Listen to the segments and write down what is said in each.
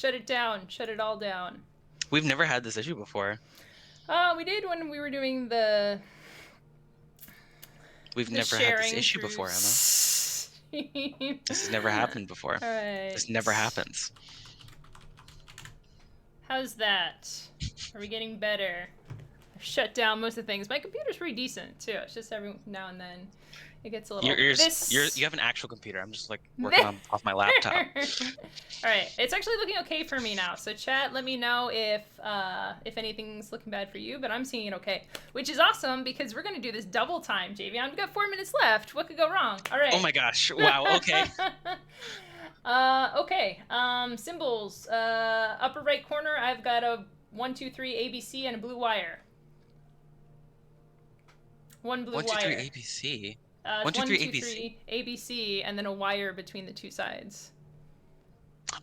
Shut it down. Shut it all down. We've never had this issue before. We did when we were doing the We've never had this issue before, Emma. This has never happened before. All right. This never happens. How's that? Are we getting better? I've shut down most of the things. My computer's pretty decent too. It's just every now and then it gets a little. You have an actual computer. I'm just like working off my laptop. All right, it's actually looking okay for me now. So chat, let me know if anything's looking bad for you. But I'm seeing it okay, which is awesome because we're gonna do this double time, Javion. We've got 4 minutes left. What could go wrong? All right. Oh my gosh! Wow. Okay. Okay. Symbols. Upper right corner, I've got a 1, 2, 3 ABC and a blue wire. One blue wire. 1, 2, 3 ABC. 1, 2, 3 ABC. ABC and then a wire between the two sides.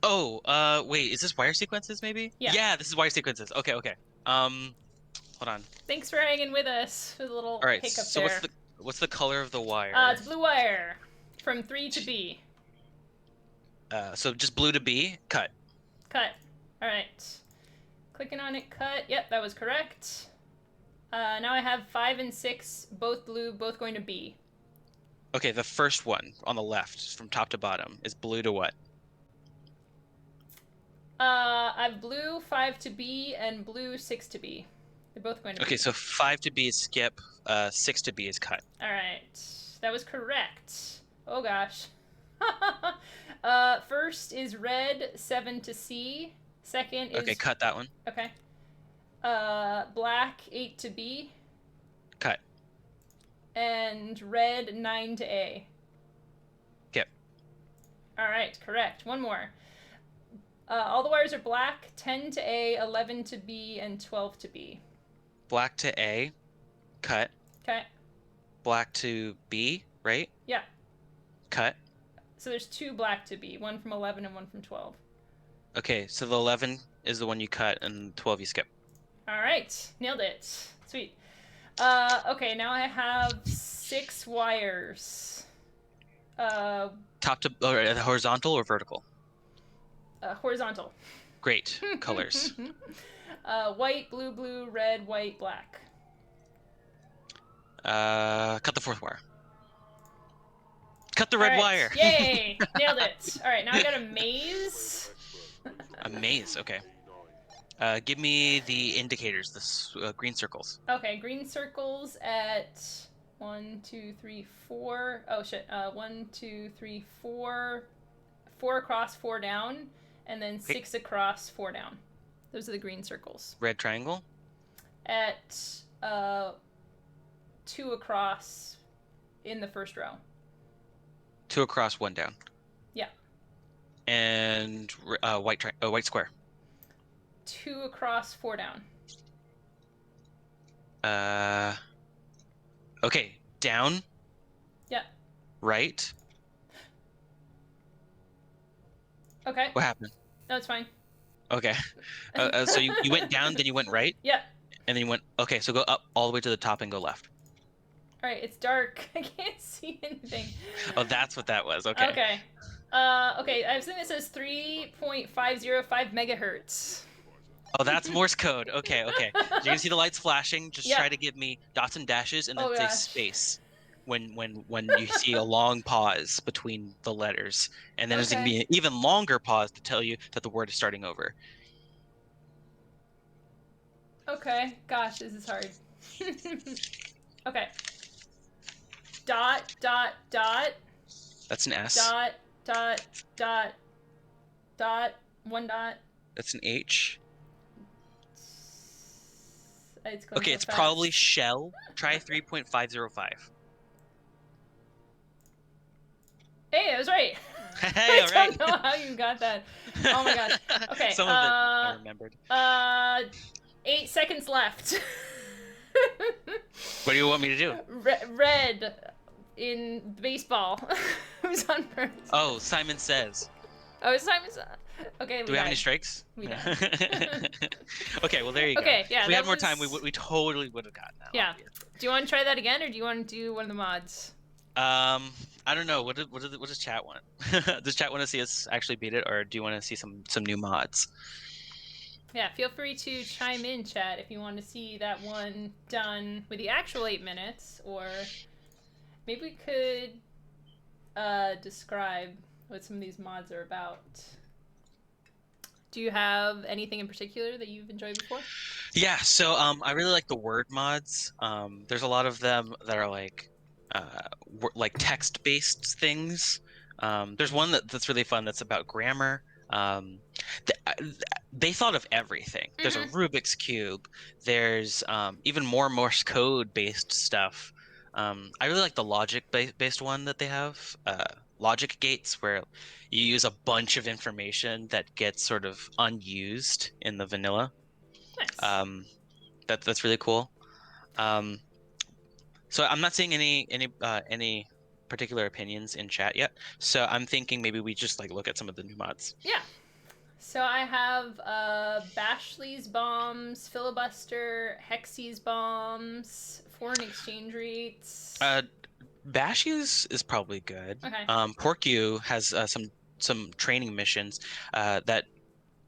Oh, wait, is this wire sequences maybe? Yeah. Yeah, this is wire sequences. Okay. Hold on. Thanks for hanging with us with a little hiccup so there. what's the color of the wire? It's blue wire from 3 to B. So just blue to B, cut. Cut. All right. Clicking on it, cut. Yep, that was correct. Now I have 5 and 6, both blue, both going to B. Okay, the first one on the left, from top to bottom, is blue to what? I have blue 5 to B and blue 6 to B. They're both going to B. Okay, so 5 to B is skip, 6 to B is cut. All right, that was correct. Oh gosh. First is red 7 to C. Second is... Okay, cut that one. Okay. Black 8 to B. Cut. And red 9 to A. Skip. All right, correct. One more. All the wires are black, 10 to A, 11 to B, and 12 to B. Black to A, cut. Okay. Black to B, right? Yeah. Cut. So there's 2 black to B, one from 11 and one from 12. Okay, so the 11 is the one you cut, and 12 you skip. All right, nailed it. Sweet. Okay, now I have 6 wires. Top to horizontal or vertical? Horizontal. Great. Colors. White, blue, blue, red, white, black. Cut the 4th wire. Cut the red wire. Yay! Nailed it. All right, now I got a maze. A maze, okay. Give me the indicators, the green circles. Okay, green circles at 1, 2, 3, 4. Oh shit. 1, 2, 3, 4. 4 across, 4 down, and then 6 across, 4 down. Those are the green circles. Red triangle? At 2 across in the first row. 2 across, 1 down. Yeah. And white square. 2 across, 4 down. Okay, down. Yeah. Right. Okay. What happened? No, it's fine. Okay. So you went down, then you went right? Yeah. And then you went, okay, so go up all the way to the top and go left. All right, it's dark. I can't see anything. Oh, that's what that was. Okay. Okay. Okay, I have something that says 3.505 megahertz. Oh, that's Morse code. Okay. You can see the lights flashing. Just try to give me dots and dashes and then say space when you see a long pause between the letters. And then there's going to be an even longer pause to tell you that the word is starting over. Okay. Gosh, this is hard. Okay. Dot, dot, dot. That's an S. Dot, dot, dot, dot, 1 dot. That's an H. It's going okay, so it's fast. probably shell. Try 3.505. Hey, I was right. Hey, all right. I don't know how you got that. Oh my gosh. Okay. Some of it I remembered. 8 seconds left. What do you want me to do? Red in baseball. Who's on first? Oh, Simon Says. Oh, it's Simon's. Okay. Do we have any strikes? We don't. Okay, well there you go. Okay, yeah. If we had more time, we totally would have gotten that. Yeah. Do you want to try that again, or do you want to do one of the mods? I don't know. What does chat want? Does chat want to see us actually beat it, or do you want to see some new mods? Yeah, feel free to chime in, chat, if you want to see that one done with the actual 8 minutes, or maybe we could describe what some of these mods are about. Do you have anything in particular that you've enjoyed before? Yeah, so I really like the word mods. There's a lot of them that are like text-based things. There's one that's really fun that's about grammar. Th they thought of everything. There's a Mm-hmm. Rubik's Cube. There's even more Morse code based stuff. I really like the logic based one that they have. Logic gates, where you use a bunch of information that gets sort of unused in the vanilla. Nice. Um, that's really cool. Um, so I'm not seeing any particular opinions in chat yet. So I'm thinking maybe we just like look at some of the new mods. Yeah. So I have Bashley's bombs, filibuster, Hexy's bombs, foreign exchange rates. Uh, Bash is probably good. Okay. Porcu has some training missions that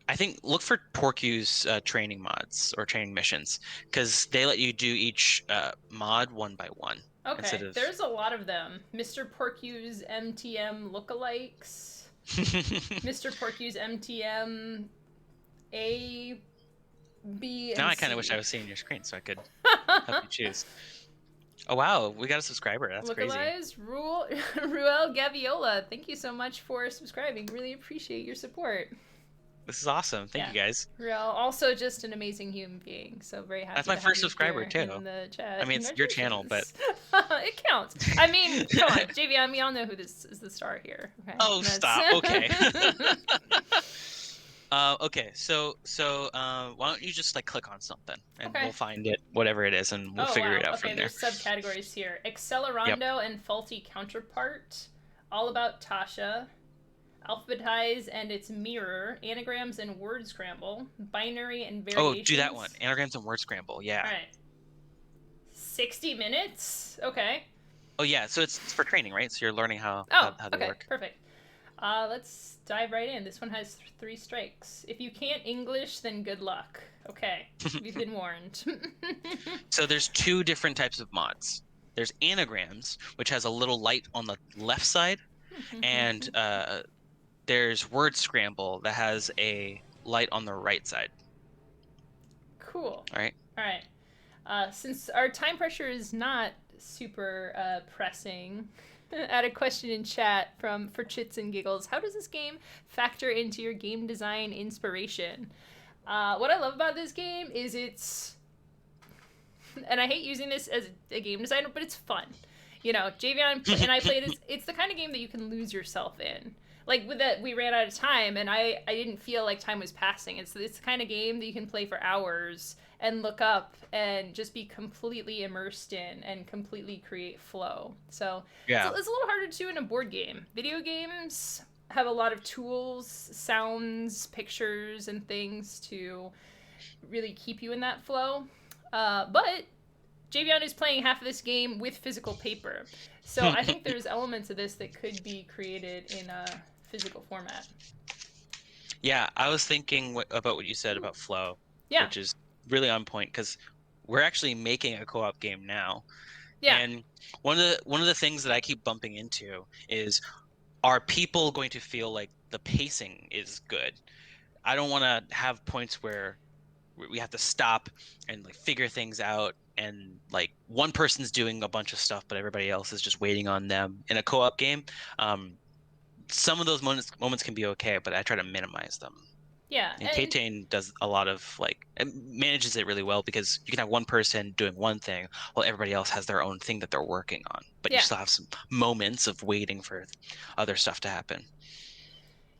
I think look for Porcu's training mods or training missions because they let you do each mod one by one instead Okay. of. There's a lot of them. Mr. Porcue's MTM lookalikes. Mr. Porcue's MTM A, B, Now and I kind of wish I C. was seeing your screen so I could help you choose. Oh wow, we got a subscriber. That's crazy. Lookalikes, Ruel Gaviola. Thank you so much for subscribing. Really appreciate your support. This is awesome. Thank Yeah. you guys. Ruel, also just an amazing human being. So very happy That's my to have first you subscriber here too. in the chat. I mean, it's your channel, but It counts. I mean, come on, Javion, we all know who this is the star here. Okay? oh, stop. Okay. Okay. Why don't you just like click on something and Okay. we'll find it, whatever it is, and we'll figure it out Okay, from there. there's subcategories here. Yep. Accelerando and faulty counterpart. All about Tasha. Alphabetize and its mirror. Anagrams and word scramble. Binary and Oh, variations. do that one. Anagrams and word scramble. Yeah. All right. 60 minutes? Okay. Oh yeah. So it's for training, right? So you're learning how they Okay, work. perfect. Let's dive right in. This one has 3 strikes. If you can't English, then good luck. Okay, we've been warned. So there's 2 different types of mods. There's anagrams, which has a little light on the left side, and there's word scramble that has a light on the right side. Cool. All right. All right. Since our time pressure is not super pressing, I had a question in chat for chits and giggles. How does this game factor into your game design inspiration? What I love about this game is and I hate using this as a game designer, but it's fun. You know, Javion and I play this. It's the kind of game that you can lose yourself in. Like with that, we ran out of time, and I didn't feel like time was passing. It's the kind of game that you can play for hours and look up and just be completely immersed in and completely create flow. So yeah, it's a little harder to do in a board game. Video games have a lot of tools, sounds, pictures, and things to really keep you in that flow. But Javion is playing half of this game with physical paper. So I think there's elements of this that could be created in a physical format. Yeah, I was thinking about what you said about flow, Yeah. which is really on point because we're actually making a co-op game now. Yeah. And one of the things that I keep bumping into is, are people going to feel like the pacing is good? I don't want to have points where we have to stop and like figure things out, and like one person's doing a bunch of stuff but everybody else is just waiting on them in a co-op game. Some of those moments can be okay, but I try to minimize them. Yeah, and K-Tane does a lot of manages it really well because you can have one person doing one thing while everybody else has their own thing that they're working on, but you still have some moments of waiting for other stuff to happen.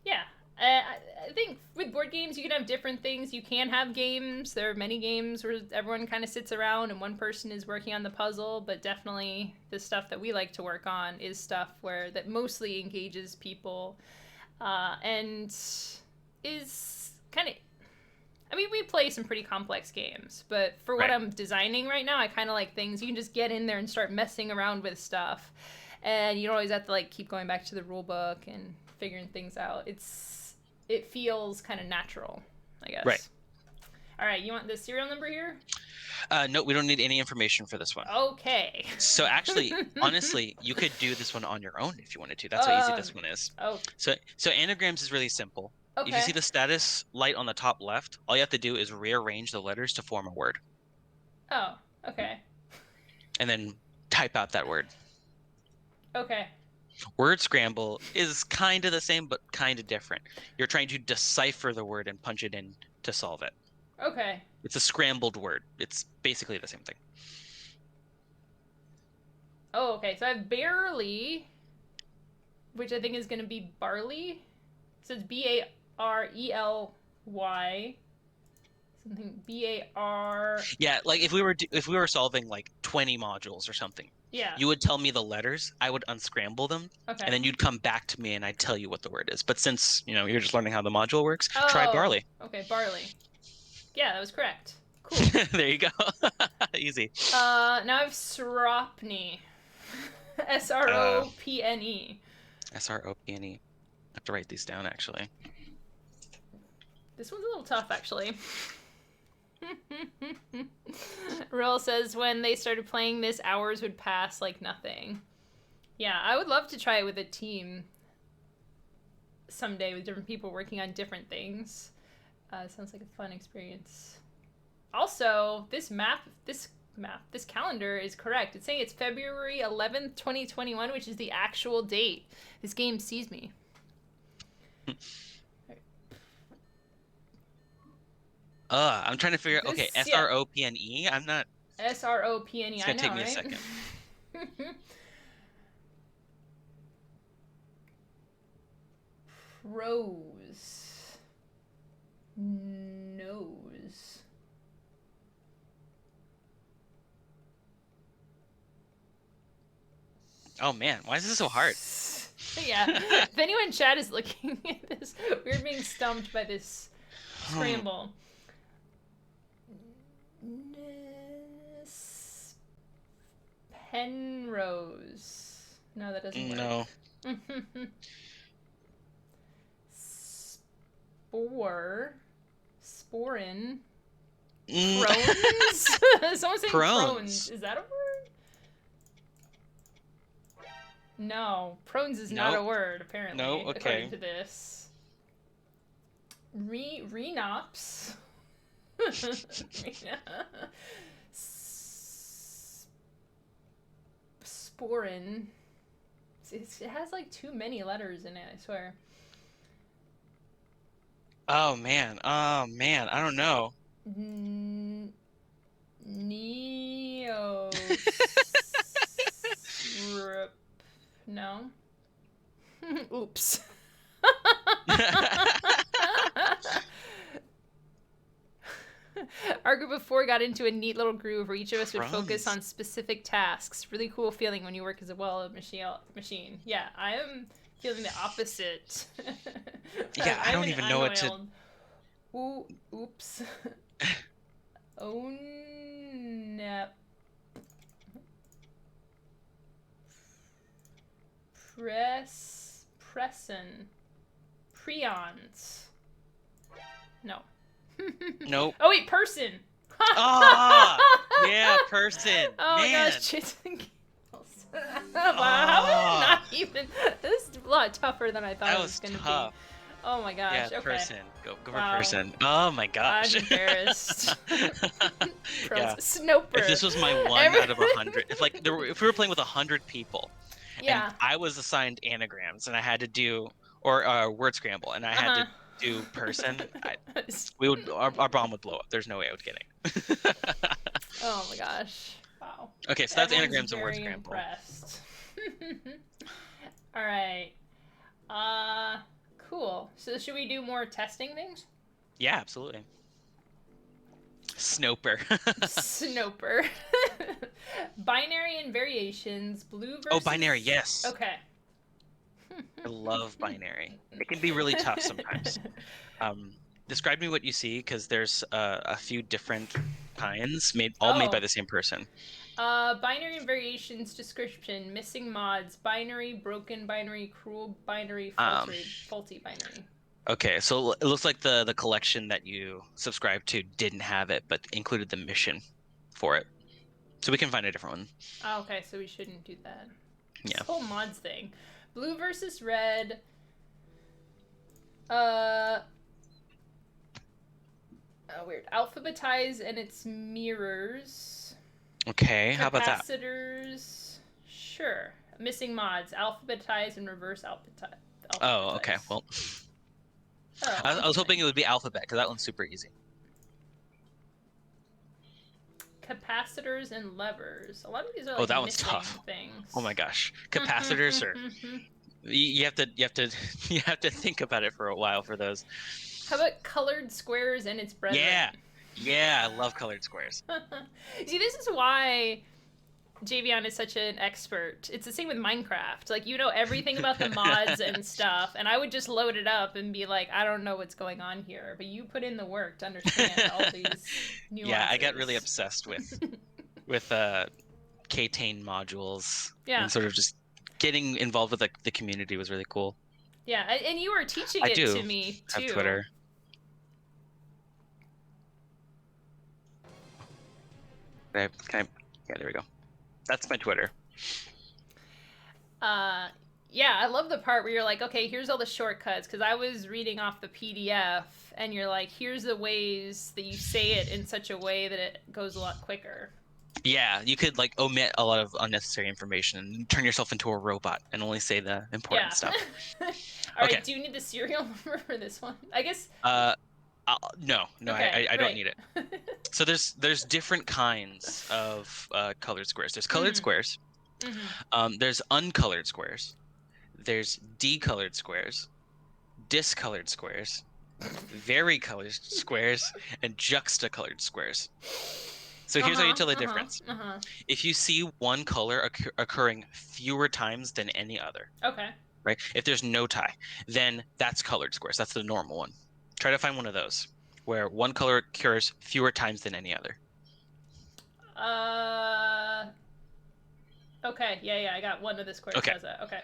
Yeah. I think with board games, you can have different things. You can have games. There are many games where everyone kind of sits around and one person is working on the puzzle, but definitely the stuff that we like to work on is stuff that mostly engages people and is kind of... I mean, we play some pretty complex games, but for what I'm designing right now, I kind of like things you can just get in there and start messing around with stuff. and you don't always have to like keep going back to the rule book and figuring things out. It feels kind of natural, I guess. Right. All right, you want the serial number here? No, we don't need any information for this one. Okay. So actually, honestly, you could do this one on your own if you wanted to. That's how easy this one is. Oh. So anagrams is really simple. Okay. If you see the status light on the top left, all you have to do is rearrange the letters to form a word. Oh, okay. And then type out that word. Okay. Word scramble is kind of the same, but kind of different. You're trying to decipher the word and punch it in to solve it. Okay. It's a scrambled word. It's basically the same thing. Oh, okay. So I have barely, which I think is going to be barley. So it's Barely. Something BAR. Yeah, like if we were solving like 20 modules or something. Yeah. You would tell me the letters, I would unscramble them, okay. and then you'd come back to me and I'd tell you what the word is. But since, you're just learning how the module works, try barley. Okay, barley. Yeah, that was correct. Cool. There you go. Easy. Now I have Sropne. SROPNE. SROPNE. I have to write these down, actually. This one's a little tough, actually. Rill says when they started playing this, hours would pass like nothing. Yeah, I would love to try it with a team someday with different people working on different things. Sounds like a fun experience. Also, this calendar is correct. It's saying it's February 11th, 2021, which is the actual date. This game sees me. I'm trying to figure out. Okay, SROPNE. I'm not. SROPNE. It's gonna take me a second. Prose. Nose. Oh man, why is this so hard? Yeah. If anyone in chat is looking at this, we're being stumped by this scramble. Penrose. No, that doesn't work. No. Sporin. Crohn's? Someone's saying Crohn's. Is that a word? No. Crohn's is not a word, apparently. No, okay. According to this. Renops. Sporin. It has like too many letters in it, I swear. Oh man, I don't know. No. Oops. Our group of 4 got into a neat little groove where each of us would focus on specific tasks. Really cool feeling when you work as a well-oiled machine. Yeah, I am feeling the opposite. Yeah, I don't even know what to... Ooh, oops. Onep. Presson. Prions. No. Nope. Oh wait, person. Yeah, person. Oh my gosh, chits and giggles. Wow, how did not even? This is a lot tougher than I thought it was gonna be. Oh my gosh. Yeah, okay. person. Go for person. Oh my gosh. I'm embarrassed. Yeah. Snoper. If this was my one out of 100, if we were playing with 100 people, yeah, and I was assigned anagrams and I had to do or word scramble and I had to do person, our bomb would blow up. There's no way I would get it. Oh my gosh! Wow. Okay, so that's anagrams and word scramble. Impressed. All right. Cool. So should we do more testing things? Yeah, absolutely. Snoper. Snoper. Binary and variations. Blue versus... Oh, binary, yes. Okay. I love binary. It can be really tough sometimes. describe me what you see, because there's a few different kinds all made by Oh. the same person. Binary and variations description, missing mods, binary, broken binary, cruel binary, Um, faulty binary. okay, so it looks like the collection that you subscribed to didn't have it, but included the mission for it. So we can find a different one. Oh, okay, so we shouldn't do that. Yeah. This whole mods thing. Blue versus red. Oh, weird. Alphabetize and its mirrors. Okay, how about that? Capacitors. Sure. Missing mods. Alphabetize and reverse alphabetize. Oh, okay. Well, Oh, I was hoping it would be alphabet, because that one's super easy. Capacitors and levers. A lot of these are like that one's missing tough. things. Oh my gosh, capacitors are. You have to you have to think about it for a while for those. How about colored squares and its brethren? Yeah, I love colored squares. See, this is why Javion is such an expert. It's the same with Minecraft. Like, you know everything about the mods and stuff, and I would just load it up and be like, I don't know what's going on here. But you put in the work to understand all these nuances. Yeah, I got really obsessed with K-Tane modules. Yeah. And sort of just getting involved with the community was really cool. Yeah, and you were teaching it to me too. I have Twitter. Yeah, there we go. That's my Twitter. Yeah, I love the part where you're like, okay, here's all the shortcuts, because I was reading off the PDF, and you're like, here's the ways that you say it in such a way that it goes a lot quicker. Yeah, you could like omit a lot of unnecessary information and turn yourself into a robot and only say the important stuff. All right, do you need the serial number for this one? I guess. No, okay, I don't need it. So there's different kinds of colored squares. There's colored squares. There's uncolored squares. There's decolored squares, discolored squares, varicolored squares, and juxtacolored squares. So here's how you tell the difference. If you see one color occurring fewer times than any other, okay, right? If there's no tie, then that's colored squares. That's the normal one. Try to find one of those where one color occurs fewer times than any other. Okay, yeah, I got one of the squares. Okay. Does that. Okay.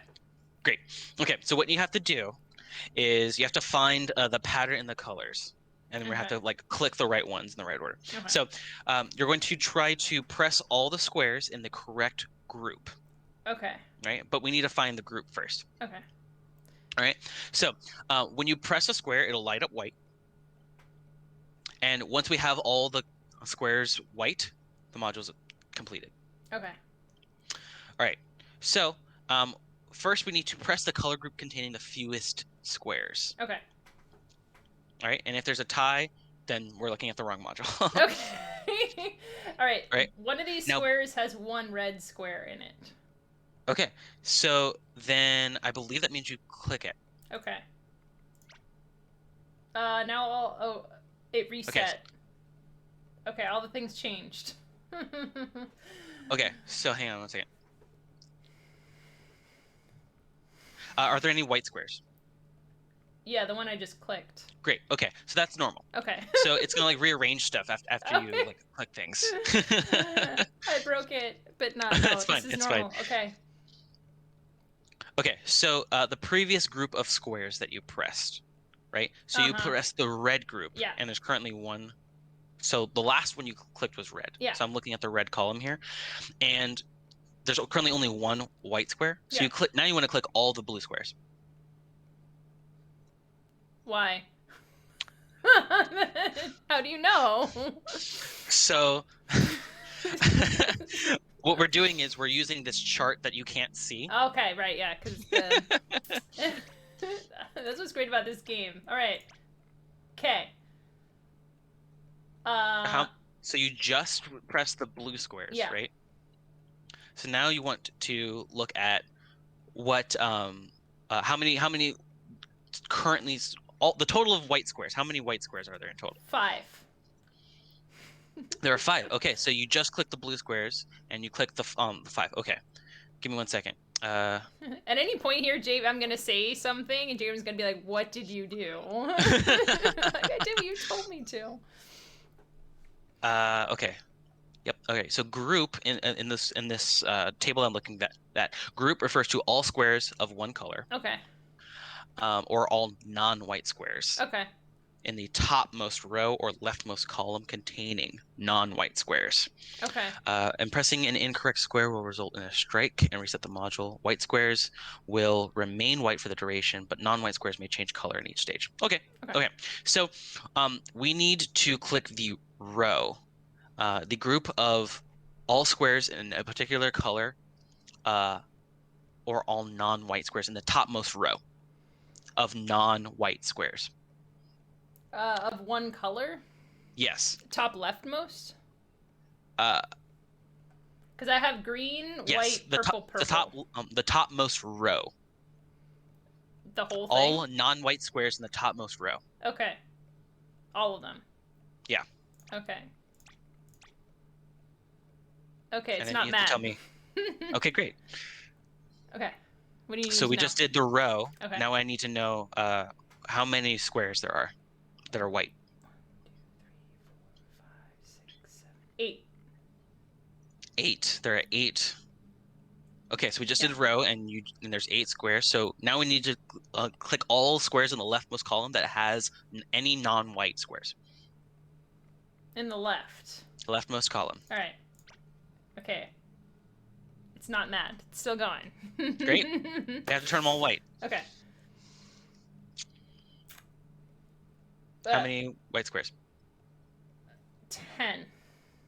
Great. Okay, so what you have to do is you have to find the pattern in the colors, and then we have to like click the right ones in the right order. Okay. So you're going to try to press all the squares in the correct group. Okay. Right, but we need to find the group first. Okay. All right. So when you press a square, it'll light up white. And once we have all the squares white, the module's completed. Okay. All right. So first we need to press the color group containing the fewest squares. Okay. All right. And if there's a tie, then we're looking at the wrong module. Okay. All right. One of these squares has one red square in it. Okay. So then I believe that means you click it. Okay. Now it reset. Okay, all the things changed. Okay, so hang on 1 second. Are there any white squares? Yeah, the one I just clicked. Great. Okay, so that's normal. Okay. So it's gonna like rearrange stuff after you like click things. I broke it, but not. No, it's fine. This is normal. Fine. Okay. Okay, so the previous group of squares that you pressed, right? So you pressed the red group, and there's currently one. So the last one you clicked was red. Yeah. So I'm looking at the red column here, and there's currently only one white square. So you click. Now you want to click all the blue squares. Why? How do you know? So what we're doing is we're using this chart that you can't see. Okay, right, yeah, because that's what's great about this game. All right. Okay. So you just press the blue squares, right? So now you want to look at what how many currently the total of white squares. How many white squares are there in total? 5. There are 5. Okay, so you just click the blue squares and you click the 5. Okay, give me 1 second. Uh. At any point here, I'm gonna say something, and James gonna be like, "What did you do?" Like, I did what you told me to. Okay. Yep. Okay. So group in this table I'm looking at, that group refers to all squares of one color, Okay. or all non-white squares Okay. in the topmost row or leftmost column containing non-white squares. Okay. And pressing an incorrect square will result in a strike and reset the module. White squares will remain white for the duration, but non-white squares may change color in each stage. Okay. Okay. So we need to click the row. The group of all squares in a particular color, or all non-white squares in the topmost row of non-white squares. Of one color. Yes. Top leftmost. Uh, Because I have green, yes. white, purple, purple. The topmost row. The whole thing. All non-white squares in the topmost row. Okay. All of them. Yeah. Okay. Okay, it's And then not you have to mad. tell me. Okay, great. Okay. What do you need So to we know? just did the row. Okay. Now I need to know how many squares there are that are white. 8. 8. There are 8. Okay, so we just did row, and there's 8 squares. So now we need to click all squares in the leftmost column that has any non-white squares. In the left. The leftmost column. All right. Okay. It's not mad. It's still going. Great. You have to turn them all white. Okay. How many white squares? 10.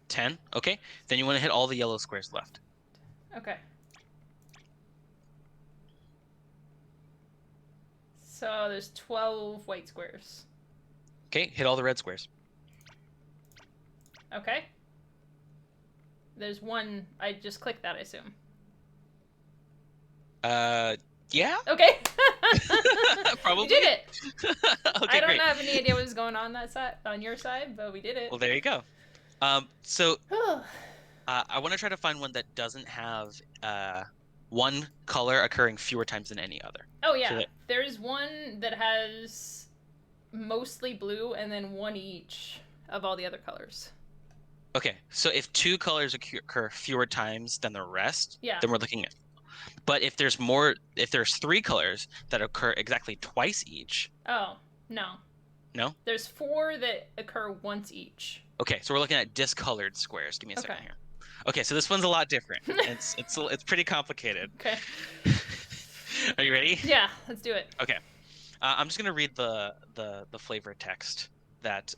10? Okay. Then you want to hit all the yellow squares left. Okay. So there's 12 white squares. Okay, hit all the red squares. Okay. There's one. I just clicked that, I assume. Yeah? Okay. Probably. We did it. Okay, I don't great. have any idea what was going on that side, on your side, but we did it. Well, there you go. So I want to try to find one that doesn't have one color occurring fewer times than any other. Oh yeah, so there's one that has mostly blue and then one each of all the other colors. Okay, so if 2 colors occur fewer times than the rest, yeah, then we're looking at. But if there's 3 colors that occur exactly twice each. Oh, no. No? There's 4 that occur once each. Okay, so we're looking at discolored squares. Give me a second here. Okay, so this one's a lot different. It's pretty complicated. Okay. Are you ready? Yeah, let's do it. Okay. I'm just gonna read the flavor text that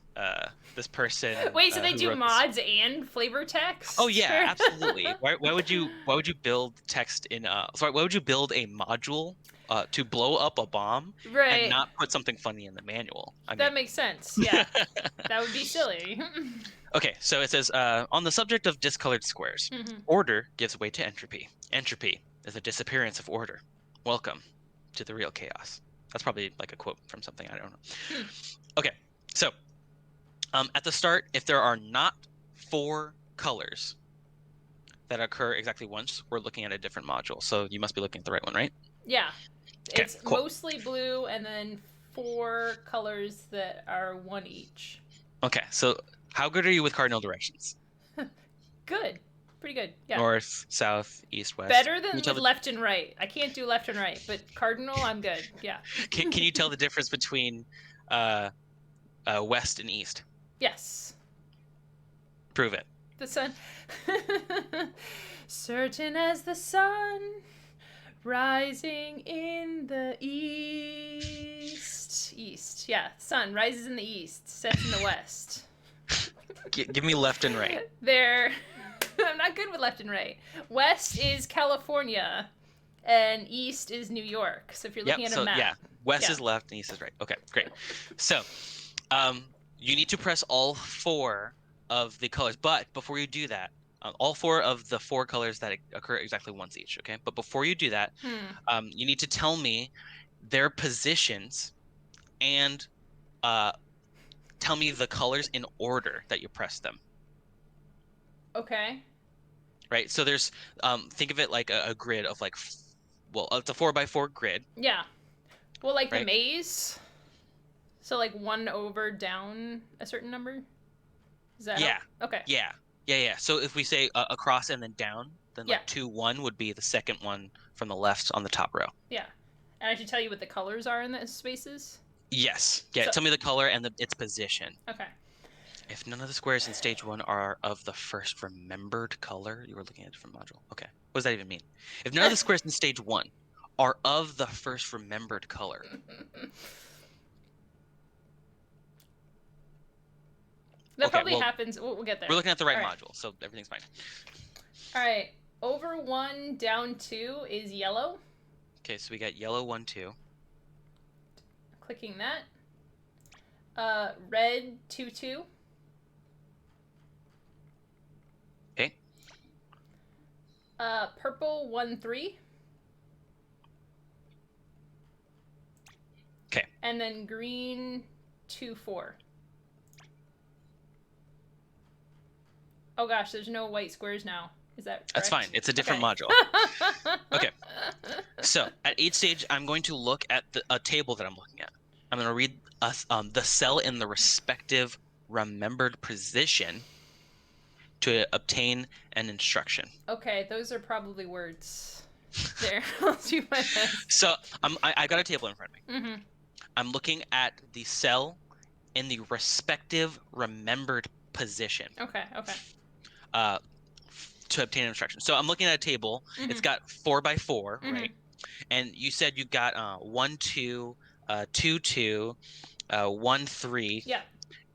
this person. Wait, so they do mods and flavor text? Oh yeah, absolutely. Why would you build text in sorry, why would you build a module to blow up a bomb and not put something funny in the manual? That makes sense. Yeah. That would be silly. Okay, so it says on the subject of discolored squares, order gives way to entropy. Entropy is the disappearance of order. Welcome to the real chaos. That's probably like a quote from something, I don't know. Okay, so at the start, if there are not 4 colors that occur exactly once, we're looking at a different module. So you must be looking at the right one, right? Yeah. Okay, it's cool. Mostly blue and then 4 colors that are one each. Okay, so how good are you with cardinal directions? Good. Pretty good. Yeah. North, south, east, west. Better than with left and right. I can't do left and right, but cardinal, I'm good. Yeah. Can you tell the difference between west and east? Yes. Prove it. The sun. Certain as the sun rising in the east. East. Yeah. Sun rises in the east, sets in the west. Give me left and right. There. I'm not good with left and right. West is California, and east is New York. So if you're looking at a map. Yeah, west is left and east is right. Okay, great. So, you need to press all 4 of the colors, but before you do that, all 4 of the 4 colors that occur exactly once each. Okay, but before you do that, you need to tell me their positions and tell me the colors in order that you press them. Okay. Right. So there's think of it like a grid of like well, it's a 4x4 grid. Yeah. Well, like right? the maze. So like 1 over down a certain number. Is that Yeah. Okay. Yeah. So if we say across and then down, then Yeah. like 2, 1 would be the second one from the left on the top row. Yeah. And I should tell you what the colors are in the spaces? Yes. Yeah. So, Tell me the color and its position. okay. If none of the squares in stage 1 are of the first remembered color, you were looking at a different module. Okay. What does that even mean? If none of the squares in stage 1 are of the first remembered color. That probably happens. We'll get there. We're looking at the right module, so everything's fine. All right. Over 1, down 2 is yellow. Okay, so we got yellow 1, 2. Clicking that. Red 2, 2. Okay. Purple 1, 3. Okay. And then green 2, 4. Oh gosh, there's no white squares now. Is that correct? That's fine. It's a different module. Okay. So at each stage, I'm going to look at a table that I'm looking at. I'm going to read the cell in the respective remembered position to obtain an instruction. Okay, those are probably words. There, I'll do my best. So I got a table in front of me. Mm-hmm. I'm looking at the cell in the respective remembered position. Okay. To obtain an instruction. So I'm looking at a table. Mm-hmm. It's got 4x4, right? And you said you got 1, 2, 2, 2, 1, 3, yeah,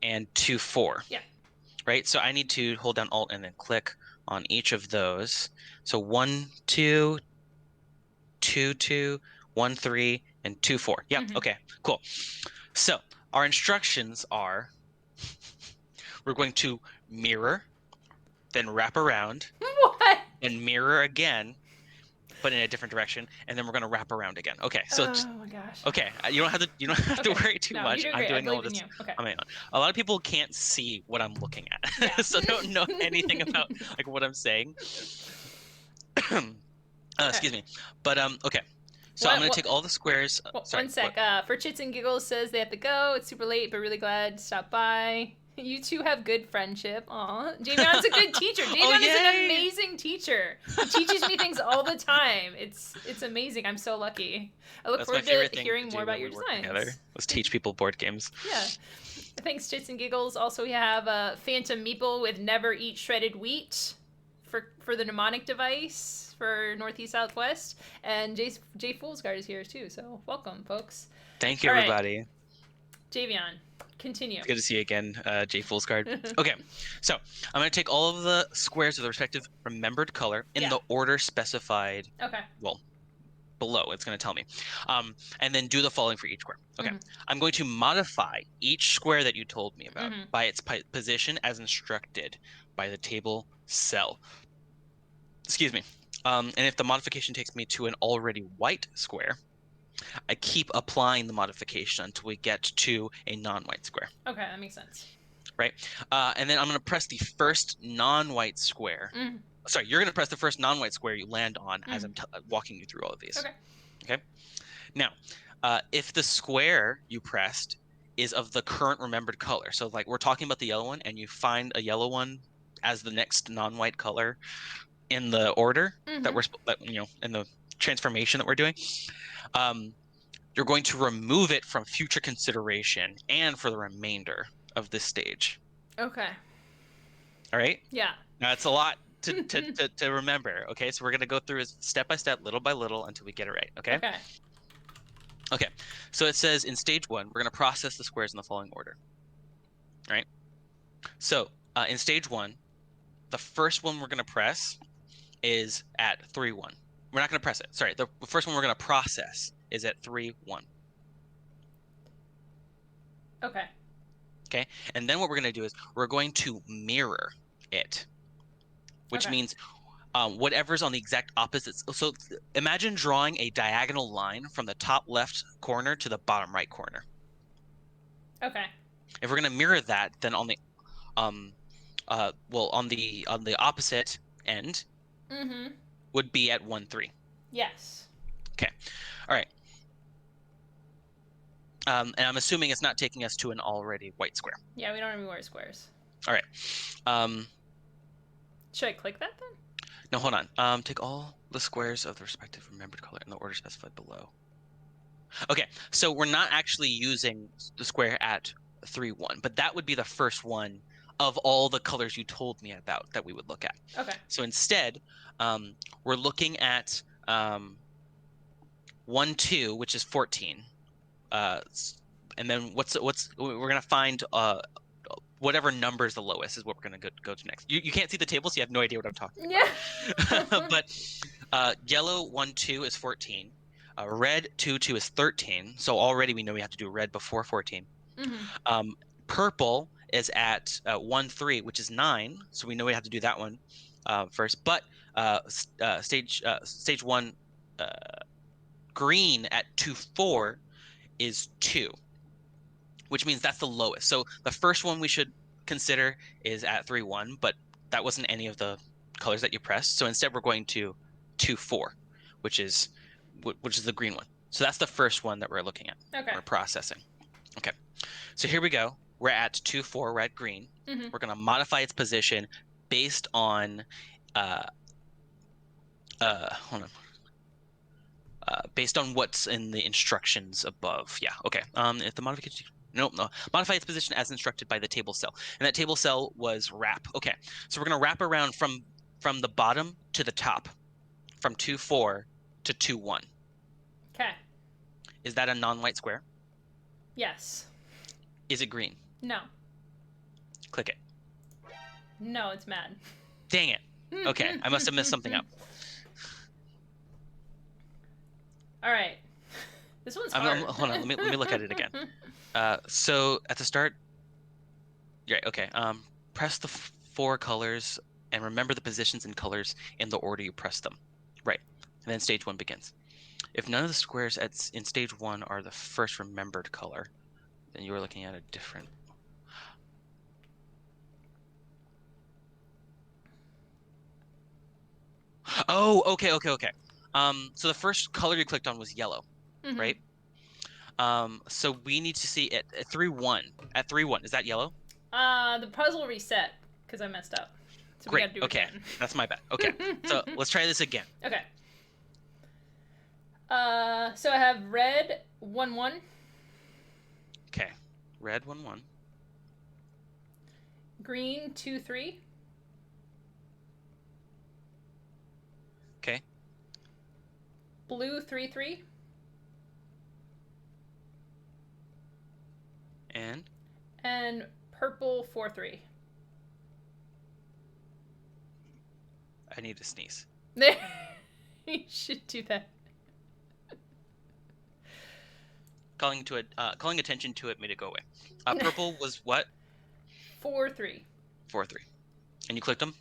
and 2, 4. Yeah. Right? So I need to hold down Alt and then click on each of those. So 1, 2, 2, 2, 1, 3, and 2, 4. Yeah. Okay. Cool. So our instructions are: we're going to mirror, then wrap around, what? and mirror again, but in a different direction, and then we're going to wrap around again. Okay, so oh my gosh. Okay, you don't have to worry too much. I'm doing all this okay. on my own. A lot of people can't see what I'm looking at, yeah. So they don't know anything about like what I'm saying. Excuse me, but okay. So I'm going to take all the squares. Sorry, 1 sec. For Chits and Giggles says they have to go. It's super late, but really glad to stop by. You two have good friendship. Aw. Javion's a good teacher. Javion is an amazing teacher. He teaches me things all the time. It's amazing. I'm so lucky. I look forward to hearing more about your designs. Let's teach people board games. Yeah. Thanks, Chits and Giggles. Also, we have Phantom Meeple with Never Eat Shredded Wheat for the mnemonic device for Northeast Southwest. And Jay Foolsguard is here, too. So welcome, folks. Thank you, everybody. Right. Javion. Continue. It's good to see you again, Jay Foolsguard. Okay, so I'm going to take all of the squares of the respective remembered color in the order specified. Okay. Well, below, it's going to tell me. And then do the following for each square. Okay. I'm going to modify each square that you told me about by its position as instructed by the table cell. Excuse me. And if the modification takes me to an already white square, I keep applying the modification until we get to a non-white square. Okay, that makes sense. Right? And then I'm going to press the first non-white square. Sorry, you're going to press the first non-white square you land on as I'm walking you through all of these. Okay? Now, if the square you pressed is of the current remembered color, so like we're talking about the yellow one, and you find a yellow one as the next non-white color in the order that we're, in the transformation that we're doing, you're going to remove it from future consideration and for the remainder of this stage. Okay. All right? Yeah. Now, it's a lot to remember, okay? So we're going to go through step by step, little by little, until we get it right, okay? Okay. Okay. So it says in stage 1, we're going to process the squares in the following order. All right? So in stage 1, the first one we're going to press is at 3, 1. We're not going to press it. Sorry, the first one we're going to process is at 3, 1. Okay. Okay, and then what we're going to do is we're going to mirror it, which means whatever's on the exact opposite. So imagine drawing a diagonal line from the top left corner to the bottom right corner. Okay. If we're going to mirror that, then on the on the opposite end would be at 1, 3. Yes. Okay. All right. And I'm assuming it's not taking us to an already white square. Yeah, we don't have any white squares. All right. Should I click that then? No, hold on. Take all the squares of the respective remembered color in the order specified below. Okay, so we're not actually using the square at 3, 1, but that would be the first one of all the colors you told me about that we would look at. Okay. So instead, we're looking at 1, 2, which is 14. And then we're gonna find whatever number is the lowest is what we're gonna go to next. You can't see the table, so you have no idea what I'm talking about. But yellow 1, 2 is 14. Red 2, 2 is 13. So already we know we have to do red before 14. Mm-hmm. Purple is at 1, 3, which is 9. So we know we have to do that one first. But stage 1 green at 2, 4 is 2, which means that's the lowest. So the first one we should consider is at 3, 1, but that wasn't any of the colors that you pressed. So instead we're going to 2, 4, which is the green one. So that's the first one that we're looking at. Okay. We're processing. Okay. So here we go. We're at 2, 4, red, green. Mm-hmm. We're going to modify its position based on hold on. Based on what's in the instructions above. Yeah, okay. If the modification, no, modify its position as instructed by the table cell. And that table cell was wrap. Okay, so we're going to wrap around from the bottom to the top, from 2, 4 to 2, 1. Okay. Is that a non-white square? Yes. Is it green? No. Click it. No, it's mad. Dang it. Okay, I must have messed something up. All right. This one's hard. Hold on. Let me look at it again. So at the start, right? Okay. Press the 4 colors and remember the positions and colors in the order you press them. Right. And then stage 1 begins. If none of the squares in stage 1 are the first remembered color, then you are looking at a different. Oh, okay. So the first color you clicked on was yellow, mm-hmm. right? So we need to see it at 3, 1. At 3, 1, is that yellow? The puzzle reset because I messed up. So Great. We gotta do it again. That's my bad. Okay. So let's try this again. Okay. So I have red 1, 1. Okay. Red 1, 1. Green 2, 3. Okay. Blue 3, 3. And purple 4, 3. I need to sneeze. You should do that. Calling attention to it made it go away. Purple was what? 4, 3. 4, 3. And you clicked them?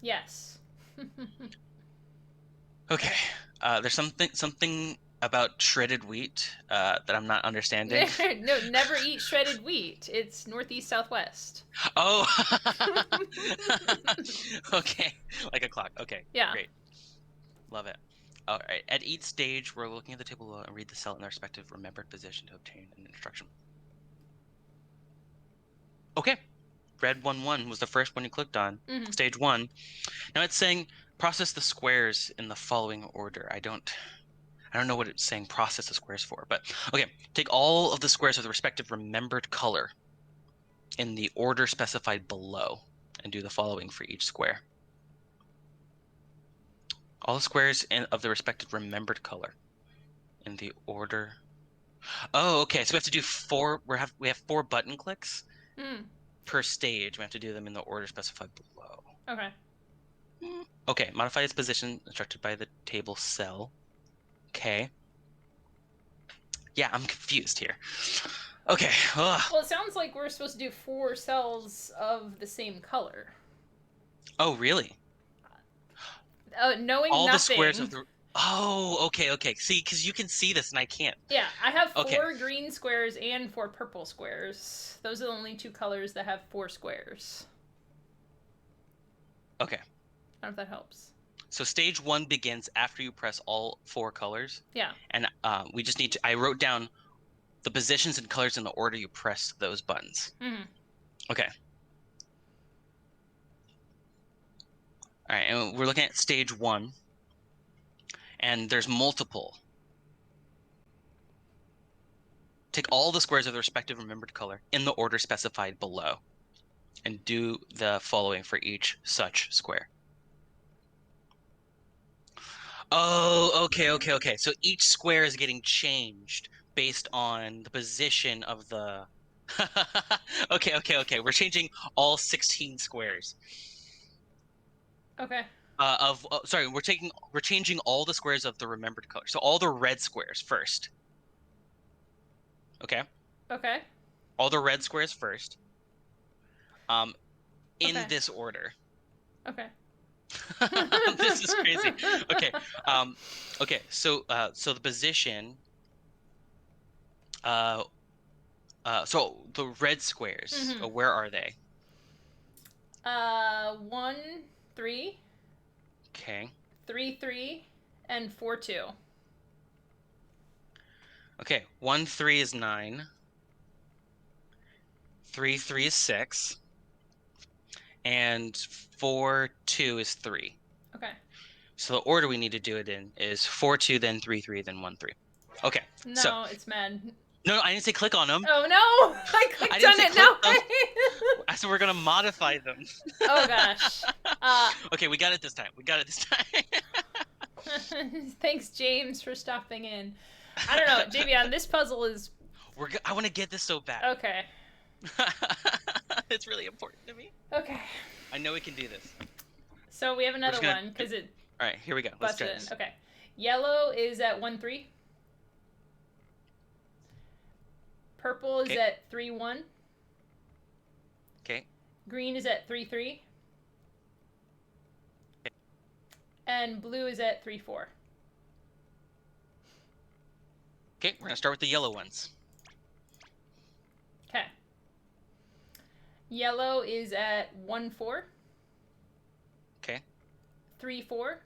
Yes. Okay. There's something about shredded wheat that I'm not understanding. No, never eat shredded wheat. It's northeast southwest. Oh. Okay. Like a clock. Okay. Yeah. Great. Love it. All right. At each stage, we're looking at the table below and read the cell in their respective remembered position to obtain an instruction. Okay. Red 1, 1 was the first one you clicked on. Mm-hmm. Stage 1. Now it's saying process the squares in the following order. I don't know what it's saying process the squares for, but okay. Take all of the squares with the respective remembered color in the order specified below and do the following for each square. All the squares of the respective remembered color in the order. Oh, okay. So we have to do 4. We have 4 button clicks per stage. We have to do them in the order specified below. Okay. Okay. Modify its position instructed by the table cell. Okay. Yeah, I'm confused here. Okay. Ugh. Well, it sounds like we're supposed to do 4 cells of the same color. Oh, really? Knowing all nothing. The squares of the. Oh, okay. See, because you can see this and I can't. Yeah, I have 4 green squares and 4 purple squares. Those are the only 2 colors that have 4 squares. Okay. I don't know if that helps. So stage 1 begins after you press all 4 colors. Yeah. And we just need to. I wrote down the positions and colors in the order you press those buttons. Mm-hmm. Okay. All right, and we're looking at stage 1, and there's multiple. Take all the squares of the respective remembered color in the order specified below, and do the following for each such square. Oh, okay. So each square is getting changed based on the position of the. Okay. We're changing all 16 squares. Okay. Sorry, we're changing all the squares of the remembered color. So all the red squares first. Okay. Okay. All the red squares first. In Okay. this order. Okay. This is crazy. Okay. Okay. So the position. So the red squares. Mm-hmm. Where are they? 1, 3. Okay. 3, 3, and 4, 2. Okay. 1, 3 is 9. 3, 3 is 6. And 4, 2 is 3. Okay. So the order we need to do it in is 4, 2, then 3, 3, then 1, 3. Okay. No, so, it's mad. No, I didn't say click on them. Oh no! I clicked on it. No. I said we're gonna modify them. Oh gosh. Okay, we got it this time. Thanks, James, for stopping in. I don't know, Javion. This puzzle is. I want to get this so bad. Okay. It's really important to me. Okay. I know we can do this. So we have another one because it. All right, here we go. Let's try this. Okay. Yellow is at 1, 3. Purple is at 3, 1. Okay. Green is at 3, 3. Okay. And blue is at 3, 4. Okay, we're gonna start with the yellow ones. Okay. Yellow is at 1, 4. Okay. 3, 4.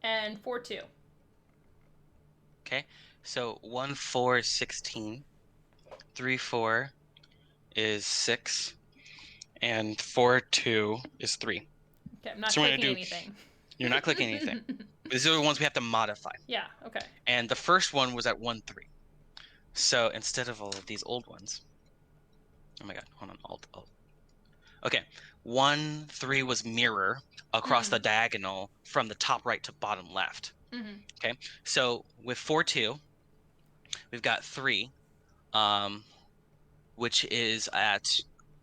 And 4, 2. Okay. So 1, 4 is 16. 3, 4 is 6. And 4, 2 is 3. Okay, I'm not clicking anything. You're not clicking anything. These are the ones we have to modify. Yeah, okay. And the first one was at 1, 3. So instead of all of these old ones. Oh my god, hold on, alt. Okay. 1, 3 was mirror across the diagonal from the top right to bottom left. Okay. So with 4, 2, we've got 3, which is at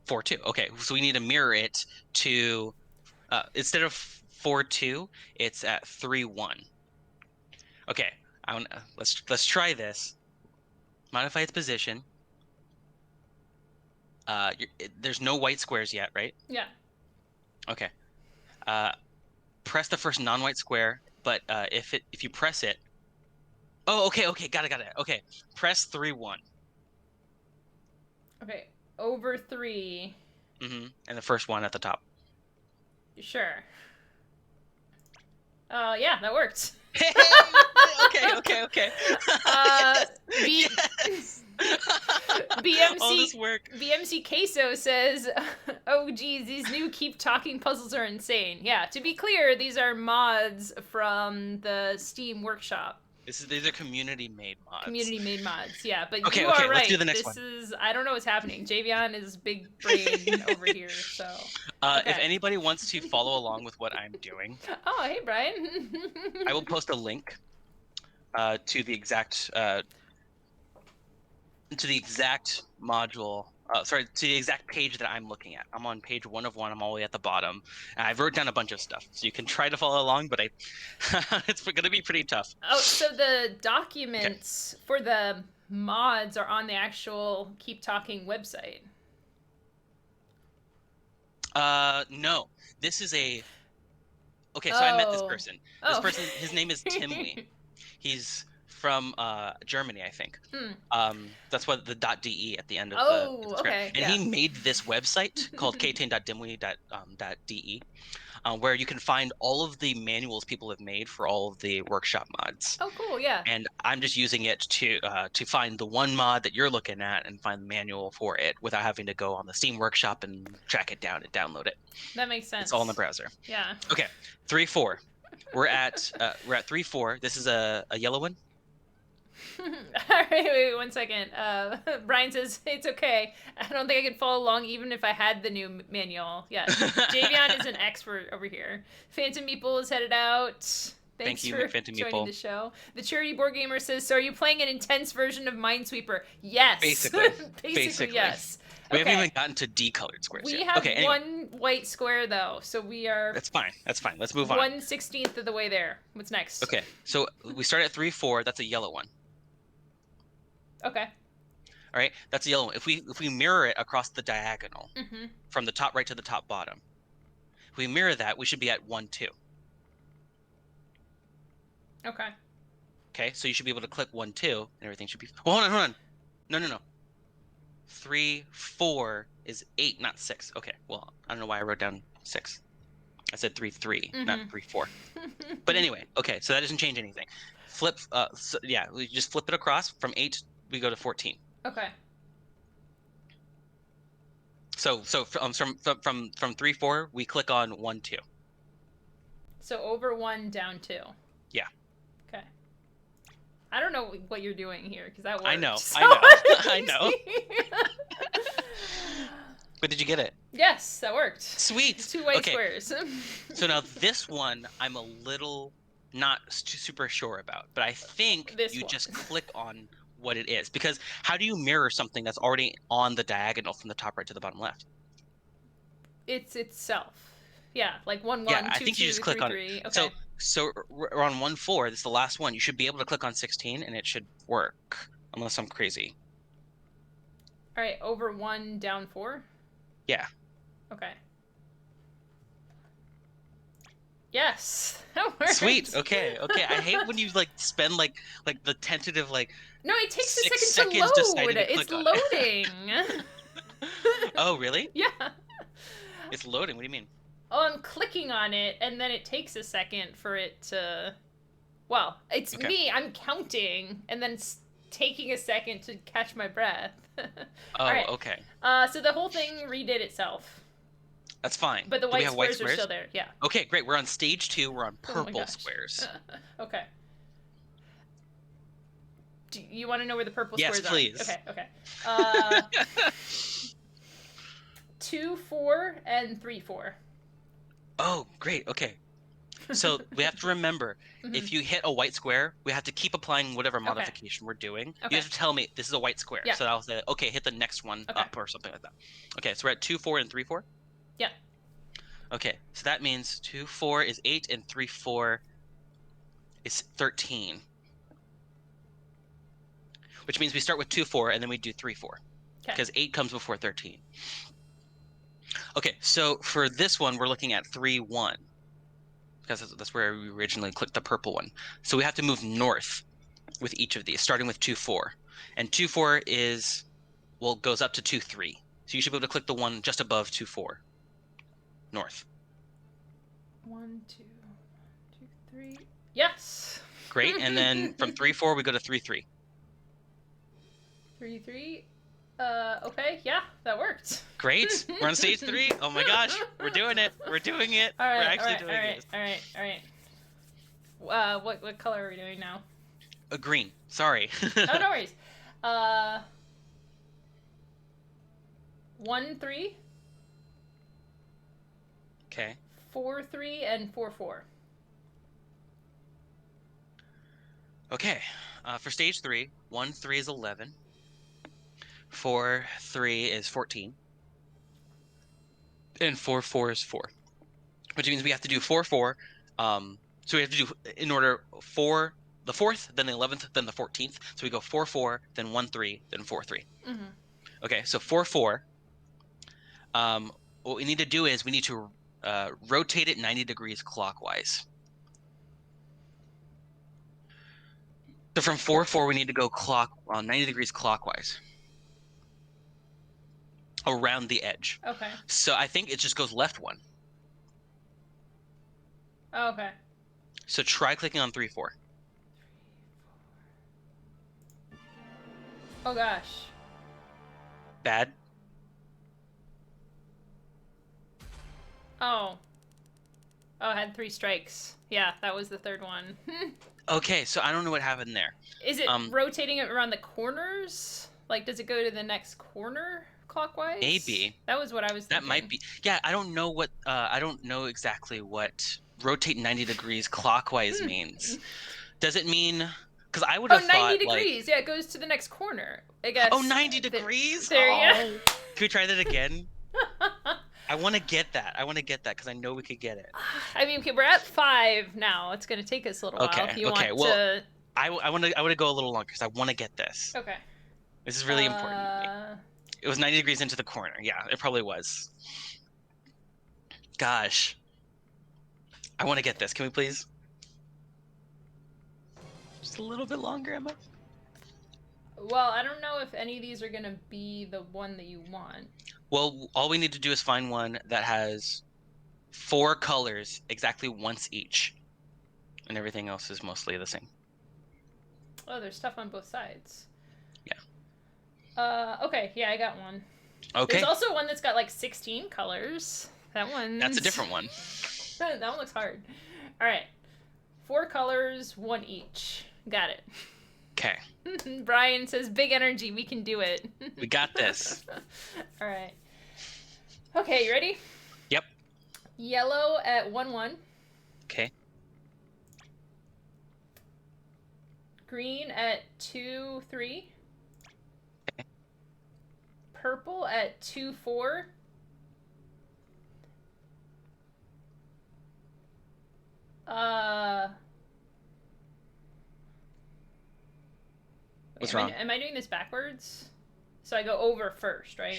4, 2. Okay, so we need to mirror it to instead of 4, 2, it's at 3, 1. Okay, let's try this. Modify its position. There's no white squares yet, right? Yeah. Okay. Press the first non-white square, but if you press it. Oh, okay, got it. Okay, press 3, 1. Okay, over 3. And the first one at the top. Sure. Yeah, that worked. Okay. Yes. BMC, all this work. BMC Queso says, oh geez, these new keep talking puzzles are insane. Yeah, to be clear, these are mods from the Steam workshop. These are community-made mods. Community-made mods, yeah. But okay, you are right. Let's do the next one. I don't know what's happening. Javion is big brain over here, so. If anybody wants to follow along with what I'm doing. Oh, hey, Brian. I will post a link to the exact module. To the exact page that I'm looking at. I'm on page 1 of 1. I'm all the way at the bottom. And I've wrote down a bunch of stuff, so you can try to follow along. But it's going to be pretty tough. Oh, so the documents for the mods are on the actual Keep Talking website. No. This is a. Okay, so I met this person. This person, his name is Timley. He's from Germany, I think. That's what the .de at the end of the script. Okay, and he made this website called ktain.dimly.de, where you can find all of the manuals people have made for all of the workshop mods. Oh, cool, yeah. And I'm just using it to find the one mod that you're looking at and find the manual for it without having to go on the Steam Workshop and track it down and download it. That makes sense. It's all in the browser. Yeah. Okay, 3-4. We're at 3-4. This is a yellow one. All right, wait 1 second. Brian says it's okay. I don't think I could follow along even if I had the new manual. Yeah, Javion is an expert over here. Phantom Meeple is headed out. Thanks Thank you, for Phantom joining Meeple. the show. The Charity Board Gamer says, so are you playing an intense version of Minesweeper? Yes. Basically. Basically, yes. We haven't even gotten to decolored squares yet. We have one white square, though, so we are... That's fine. That's fine. Let's move on. 1/16 of the way there. What's next? Okay, so we start at 3-4. That's a yellow one. Okay. All right, that's a yellow one. If we mirror it across the diagonal, from the top right to the top bottom, if we mirror that, we should be at 1-2. Okay. Okay, so you should be able to click 1-2, and everything should be... Well, hold on. No. 3-4 is 8, not 6. Okay, well, I don't know why I wrote down 6. I said 3-3, not 3-4. But anyway, okay, so that doesn't change anything. Flip, we just flip it across. From 8, we go to 14. Okay. So from 3-4, we click on 1-2. So over 1, down 2. Yeah. Okay. I don't know what you're doing here because that works. I know. But did you get it? Yes, that worked. Sweet. 2 white squares. So now this one, I'm a little not super sure about, but I think just click on what it is, because how do you mirror something that's already on the diagonal from the top right to the bottom left? It's itself. Yeah, like 1-1, yeah, 2-2, I think you just click 3-3. on it. Okay. So we're on 1-4. This is the last one. You should be able to click on 16, and it should work, unless I'm crazy. All right, over 1, down 4. Yeah. Okay. Yes, that works. Sweet. Okay. I hate when you spend like the tentative No, it takes 6 a second to load. It's loading. Oh, really? Yeah. It's loading. What do you mean? Oh, I'm clicking on it, and then it takes a second for it to... Well, it's me. I'm counting, and then taking a second to catch my breath. Oh, right. okay. So the whole thing redid itself. That's fine. But the white squares are still there, yeah. Okay, great. We're on stage 2. We're on purple squares. Okay. Do you want to know where the purple squares are? Yes, please. Okay. 2-4 and 3-4. Oh, great. Okay. So we have to remember, if you hit a white square, we have to keep applying whatever modification we're doing. You have to tell me this is a white square. Yeah. So I'll say, okay, hit the next one up or something like that. Okay, so we're at 2-4 and 3-4? Yeah. Okay, so that means 2-4 is 8 and 3-4 is 13. Which means we start with 2-4 and then we do 3-4. Because 8 comes before 13. Okay, so for this one, we're looking at 3-1. Because that's where we originally clicked the purple one. So we have to move north with each of these, starting with 2-4. And 2-4 is, well, goes up to 2-3. So you should be able to click the one just above 2-4. North. 1, 2, 3. Yes. Great. And then from 3-4, we go to 3-3. 3-3. Okay, yeah, that worked. Great. We're on stage 3. Oh my gosh, we're doing it. We're doing it. All right, we're actually doing it. All right. What color are we doing now? Green. Sorry. Oh, no worries. 1-3. Okay. 4-3 and 4-4. Okay. For stage 3, 1-3 is 11. 4-3 is 14. And 4-4 is 4. Which means we have to do 4-4. So we have to do, in order, 4, the 4th, then the 11th, then the 14th. So we go 4-4, then 1-3, then 4-3. Okay, so 4-4. What we need to do is we need to rotate it 90 degrees clockwise. So from 4-4, we need to go 90 degrees clockwise around the edge. Okay. So I think it just goes left 1. Oh, okay. So try clicking on 3-4. Oh gosh. Bad. Oh. Oh, I had 3 strikes. Yeah, that was the third one. Okay, so I don't know what happened there. Is it rotating it around the corners? Like, does it go to the next corner clockwise? Maybe. That was what I was thinking. That might be. Yeah, I don't know what. I don't know exactly what rotate 90 degrees clockwise means. Does it mean? Because I would have thought 90 degrees. Yeah, it goes to the next corner. I guess. Oh, 90 degrees? There, yeah. Can we try that again? I want to get that. Because I know we could get it. I mean, okay, we're at 5 now. It's going to take us a little while if you want to... I want to go a little longer because I want to get this. Okay. This is really important to me. It was 90 degrees into the corner. Yeah, it probably was. Gosh. I want to get this. Can we please? Just a little bit longer, Emma. Well, I don't know if any of these are going to be the one that you want. Well, all we need to do is find one that has 4 colors exactly once each. And everything else is mostly the same. Oh, there's stuff on both sides. Yeah. Okay, yeah, I got one. Okay. There's also one that's got like 16 colors. That's a different one. That one looks hard. All right. 4 colors, 1 each. Got it. Okay. Brian says, big energy, we can do it. We got this. All right. Okay, you ready? Yep. Yellow at 1-1. Okay. Green at 2-3. Okay. Purple at 2-4. What's wrong? Am I doing this backwards? So I go over first, right?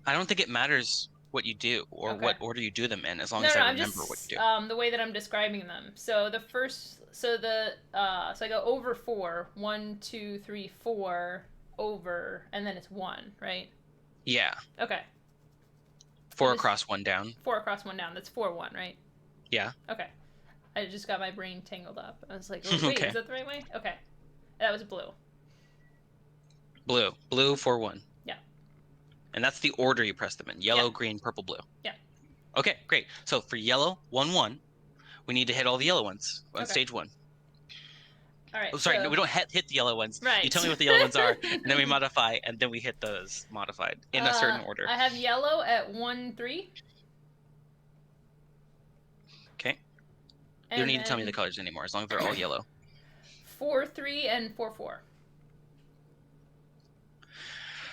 I don't think it matters what you do or what order you do them in, as long as I remember what you do. The way that I'm describing them. So the first, so I go over 4, 1, 2, 3, 4, over, and then it's 1, right? Yeah. Okay. 4 across, 1 down. 4 across, 1 down. That's 4-1, right? Yeah. Okay. I just got my brain tangled up. I was like, oh, wait, is that the right way? Okay. That was blue. Blue. Blue, 4-1. Yeah. And that's the order you press them in. Yellow, green, purple, blue. Yeah. Okay, great. So for yellow, 1-1, we need to hit all the yellow ones on stage 1. All right. Oh, sorry, no, we don't hit the yellow ones. Right. You tell me what the yellow ones are, and then we modify, and then we hit those modified in a certain order. I have yellow at 1-3. Okay. You don't need to tell me the colors anymore, as long as they're all yellow. 4-3 and 4-4.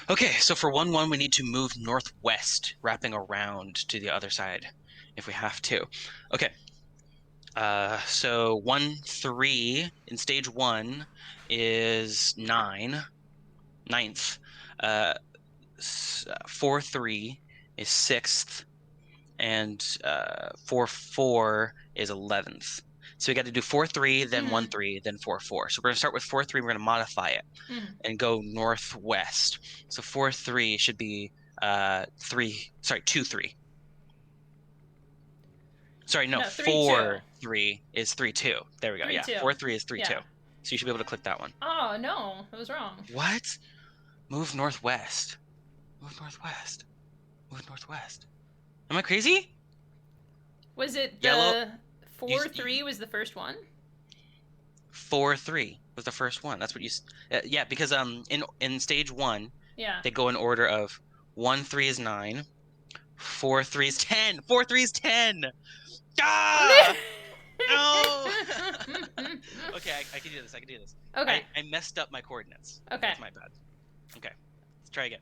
Okay, so for 1-1, we need to move northwest, wrapping around to the other side, if we have to. Okay. So 1-3 in stage 1 is 9, 9th. 4-3 is 6th, and 4-4 is 11th. So we got to do 4-3, then 1-3, then 4-4. So we're gonna start with 4-3. We're gonna modify it and go northwest. So 4-3 should be 2-3. Sorry, no, 4-3 is 3-2. There we go. 3-2. Yeah, 4-3 is 3-2. Yeah. So you should be able to click that one. Oh no, I was wrong. What? Move northwest. Move northwest. Move northwest. Am I crazy? Was it the 4-3 was the first one? 4-3 was the first one. That's what you. Yeah, because in stage 1, yeah, they go in order of 1-3 is 9, 4-3 is 10. 4-3 is 10. Ah! No. Okay, I can do this. Okay. I messed up my coordinates. Okay. That's my bad. Okay, let's try again.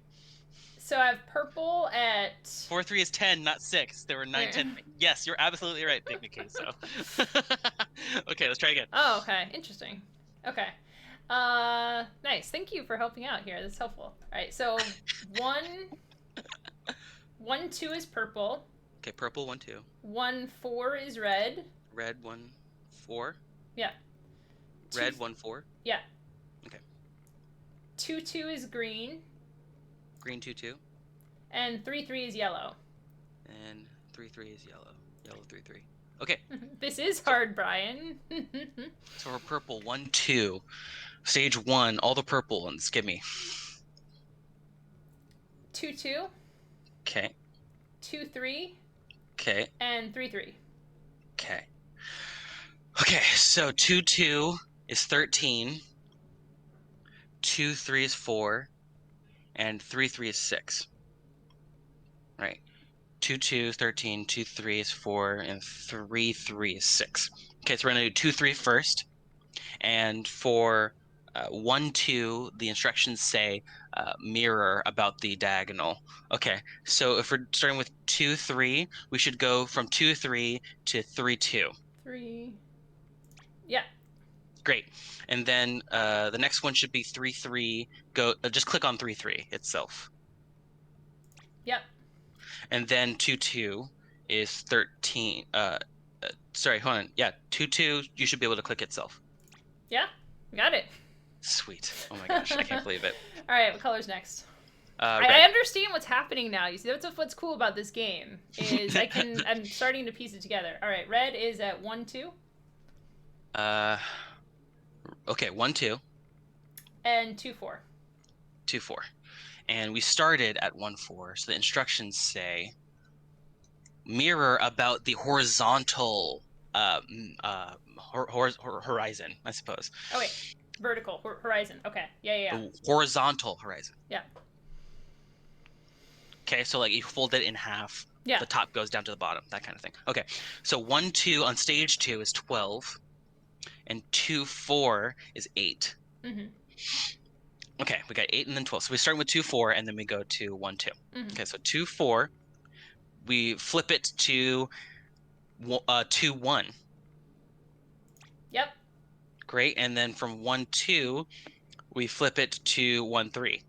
So I have purple at 4-3 is 10, not 6. There were 9, 10. Yes, you're absolutely right, Big Mickey. So, okay, let's try again. Oh, okay, interesting. Okay, nice. Thank you for helping out here. That's helpful. All right, so 1-2 is purple. Okay, purple 1-2. 1-4 is red. Red 1-4. Yeah. Red 1-4. Yeah. 2-2 is green. Green 2-2. And 3-3 is yellow. And 3-3 is yellow. Yellow 3-3. Okay. This is hard, Brian. So for purple, 1-2. Stage 1, all the purple ones. Give me. 2-2. Okay. 2-3. Okay. And 3-3. Okay. Okay, so 2-2 is 13. 2-3 is 4. And 3-3 is 6. Right. 2-2 is 13. 2-3 is 4. And 3-3 is 6. Okay, so we're going to do 2-3 first. And for 1-2, the instructions say mirror about the diagonal. Okay, so if we're starting with 2-3, we should go from 2-3 to 3-2. 3. Yeah. Great. And then the next one should be 3-3. Go. Just click on 3-3 itself. Yep. And then 2-2 is 13. Sorry, hold on. Yeah, 2-2, you should be able to click itself. Yeah, got it. Sweet. Oh my gosh, I can't believe it. All right, what color's next? I understand what's happening now. You see, that's what's cool about this game is I'm starting to piece it together. All right, red is at 1-2. Okay, 1-2. And 2-4. 2-4. And we started at 1-4, so the instructions say mirror about the horizontal horizon, I suppose. Oh wait, vertical horizon. Okay, yeah. The horizontal horizon. Yeah. Okay, so like you fold it in half. Yeah. The top goes down to the bottom, that kind of thing. Okay, so 1-2 on stage 2 is 12, and 2-4 is 8. Mm-hmm. Okay, we got 8 and then 12. So we start with 2-4, and then we go to 1-2. Mm-hmm. Okay, so 2-4, we flip it to 2-1. Yep. Great, and then from 1-2, we flip it to 1-3.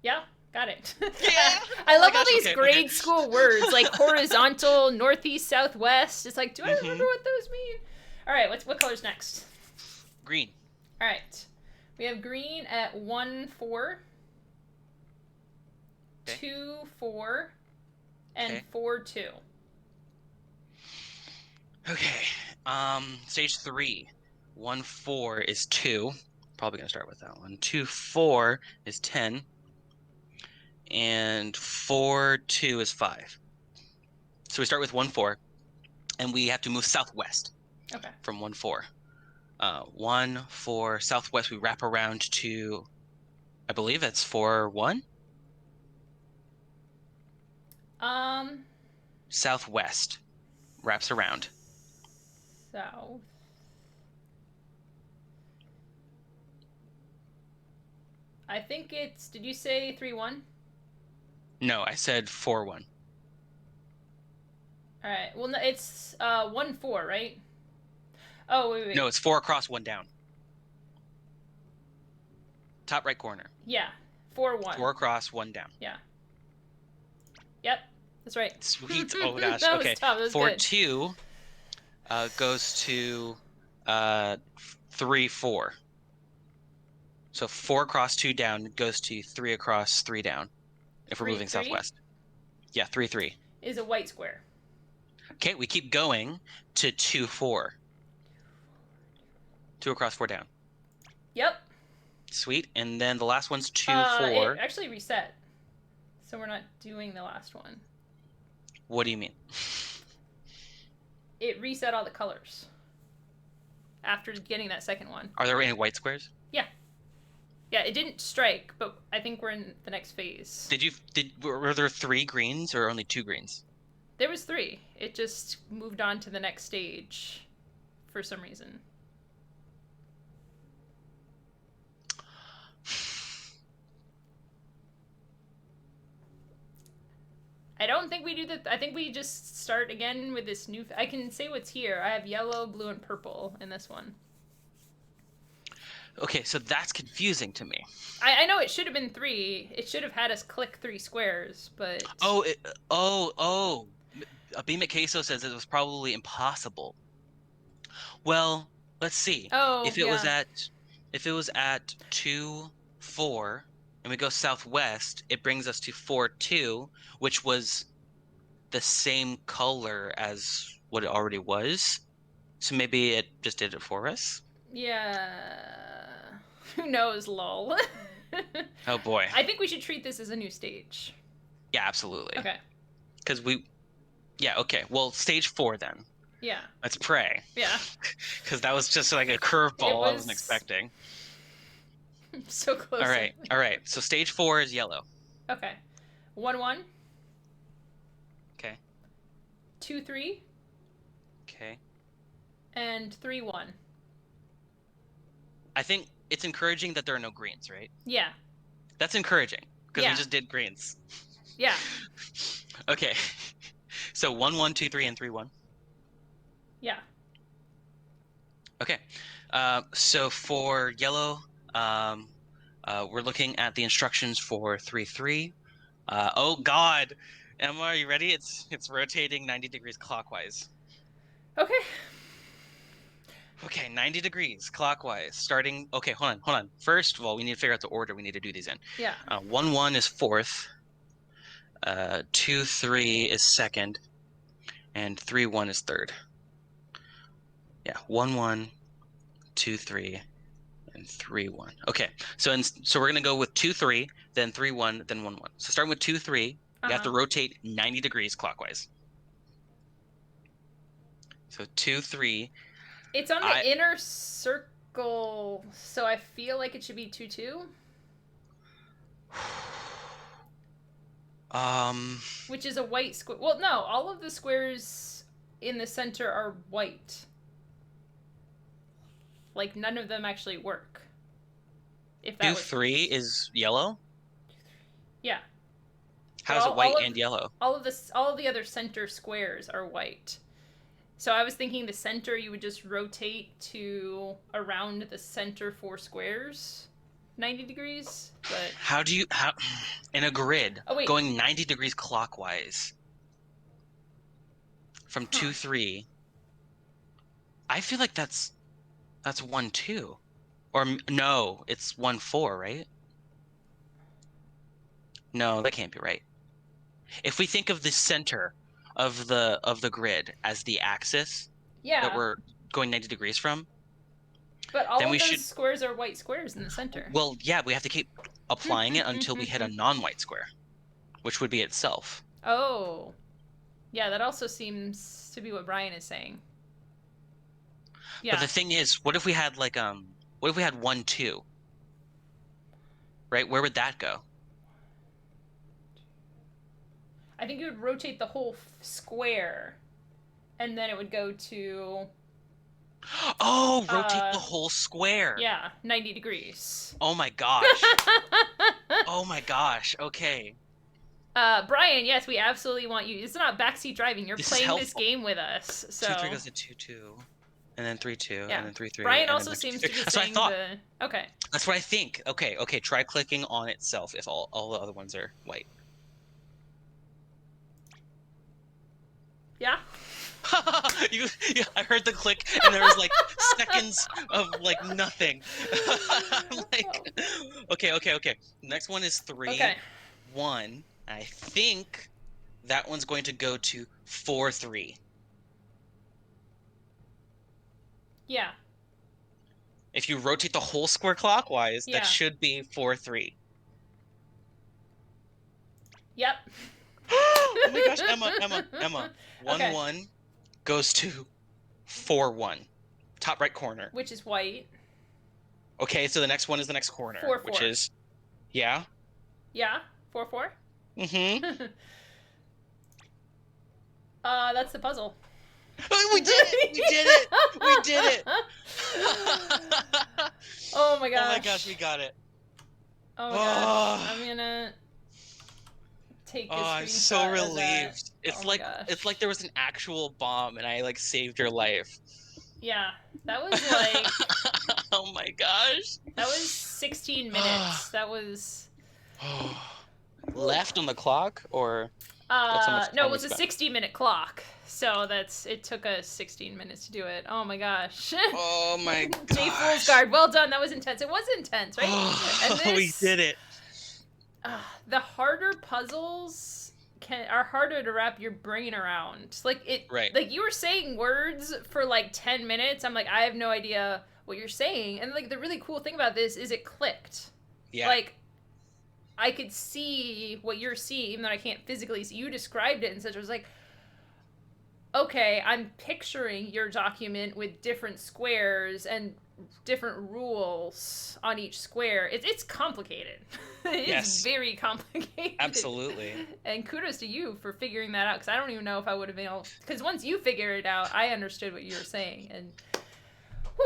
Yeah, got it. Yeah! I love all these grade school words like horizontal, northeast, southwest. It's like, do I remember what those mean? All right, what color's next? Green. All right. We have green at 1-4, 2-4, and 4-2. Okay. Stage 3. 1-4 is 2. Probably gonna start with that one. 2-4 is 10. And 4-2 is 5. So we start with 1-4, and we have to move southwest. Okay. From 1-4. 1-4 southwest. We wrap around to, I believe that's 4-1. Southwest wraps around. South. I think it's. Did you say 3-1? No, I said 4-1. All right. Well, no, it's 1-4, right? Oh wait. No, it's 4 across, 1 down. Top right corner. Yeah, 4-1. 4 across, 1 down. Yeah. Yep, that's right. Sweet. Oh my gosh. That Okay. was tough. That was 4-2 goes to 3-4. So 4 across, 2 down goes to 3 across, 3 down. If we're moving southwest. Yeah, 3-3. Is a white square. Okay, we keep going to 2-4. 2 across, 4 down. Yep. Sweet. And then the last one's 2-4. It actually reset. So we're not doing the last one. What do you mean? It reset all the colors. After getting that second one. Are there any white squares? Yeah. Yeah, it didn't strike, but I think we're in the next phase. Were there 3 greens or only 2 greens? There was 3. It just moved on to the next stage for some reason. I don't think we do that. I think we just start again with this new. I can say what's here. I have yellow, blue, and purple in this one. Okay, so that's confusing to me. I know it should have been 3. It should have had us click 3 squares, but... Oh. Abima Queso says it was probably impossible. Well, let's see. Oh, if it was if it was at 2, 4, and we go southwest, it brings us to 4, 2, which was the same color as what it already was. So maybe it just did it for us? Yeah. Who knows, lol. Oh boy. I think we should treat this as a new stage. Yeah, absolutely. Okay. Because yeah, okay. Well, stage 4 then. Yeah. Let's pray. Yeah. Because that was just like a curveball I wasn't expecting. So close. All right. So stage 4 is yellow. Okay. 1, 1. Okay. 2, 3. Okay. And 3, 1. I think it's encouraging that there are no greens, right? Yeah. That's encouraging because we just did greens. Yeah. Okay. So 1, 1, 2, 3, and 3, 1. Yeah. Okay. So for yellow, we're looking at the instructions for 3, 3. Oh God, Emma, are you ready? It's rotating 90 degrees clockwise. Okay. Okay, 90 degrees clockwise. Starting. Okay, hold on. First of all, we need to figure out the order we need to do these in. Yeah. 1, 1 is fourth. 2, 3 is second, and 3, 1 is third. Yeah, 1, 1, 2, 3, and 3, 1. Okay, so we're gonna go with 2, 3, then 3, 1, then 1, 1. So starting with 2, 3, you have to rotate 90 degrees clockwise. So 2, 3. It's on the inner circle, so I feel like it should be 2, 2. Which is a white square. Well, no, all of the squares in the center are white. Like, none of them actually work. If that 2, 3 is yellow? Yeah. How is it white and yellow? All of the other center squares are white. So I was thinking the center you would just rotate to around the center 4 squares 90 degrees, but how in a grid going 90 degrees clockwise from 2, 3? I feel like that's 1, 2. Or no, it's 1, 4, right? No, that can't be right. If we think of the center of the grid as the axis that we're going 90 degrees from, but all of those squares are white squares in the center. Well, yeah, we have to keep applying it until we hit a non-white square, which would be itself. Oh. Yeah, that also seems to be what Brian is saying. Yeah. But the thing is, what if we had 1, 2? Right? Where would that go? I think it would rotate the whole square, and then it would go to... Oh, rotate the whole square. Yeah, 90 degrees. Oh my gosh. Oh my gosh, okay. Brian, yes, we absolutely want you. It's not backseat driving. You're playing this game with us. So 2, 3 goes to 2, 2. And then 3, 2, and then 3, 3. Brian also seems to be saying Okay. That's what I think. Okay, try clicking on itself if all the other ones are white. Yeah. I heard the click, and there was seconds of nothing. Okay. Next one is 3, 1. I think that one's going to go to 4, 3. Yeah. If you rotate the whole square clockwise, that should be 4, 3. Yep. Oh my gosh, Emma. 1, 1 goes to 4, 1. Top right corner. Which is white. Okay, so the next one is the next corner. 4, 4. Which is... Yeah? Yeah? 4, 4? Mm-hmm. That's the puzzle. Oh, we did it! We did it! Oh my gosh. Oh my gosh, we got it. Oh my gosh. I'm gonna... take a screenshot. I'm so relieved. It's like there was an actual bomb and I saved your life. Yeah, that was oh my gosh. That was 16 minutes. That was left on the clock or no, it was a 60-minute clock. So it took us 16 minutes to do it. Oh my gosh. Oh my J gosh. Fool's Guard. Well done. That was intense. It was intense, right? And We did it. The harder puzzles are harder to wrap your brain around. Right. Like you were saying words for like 10 minutes. I'm like, I have no idea what you're saying. And like the really cool thing about this is it clicked. Yeah. Like I could see what you're seeing, even though I can't physically see. You described it and such. I was like, okay, I'm picturing your document with different squares and different rules on each square. It's complicated. It's very complicated. Absolutely. And kudos to you for figuring that out, because I don't even know if I would have been able, because once you figure it out, I understood what you were saying. And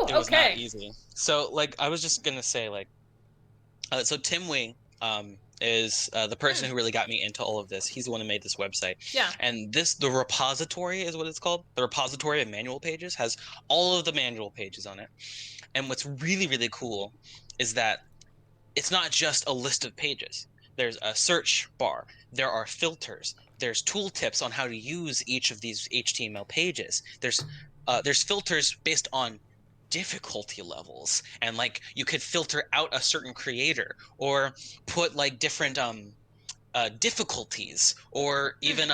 it was not easy. So like I was just gonna say, like so Tim Wing is the person who really got me into all of this. He's the one who made this website. Yeah. And the repository is what it's called. The repository of manual pages has all of the manual pages on it. And what's really, really cool is that it's not just a list of pages. There's a search bar. There are filters. There's tooltips on how to use each of these HTML pages. There's filters based on difficulty levels, and like you could filter out a certain creator or put like different difficulties, or even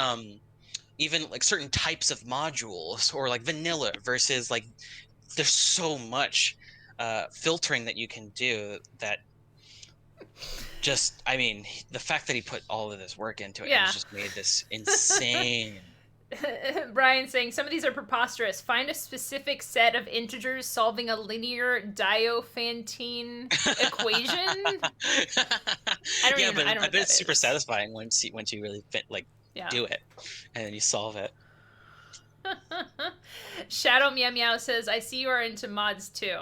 like certain types of modules, or like vanilla versus like there's so much filtering that you can do that just, I mean, the fact that he put all of this work into it has just made this insane. Brian saying some of these are preposterous. Find a specific set of integers solving a linear Diophantine equation. I bet it's super satisfying once you really do it and then you solve it. Shadow Meow Meow says, I see you are into mods too.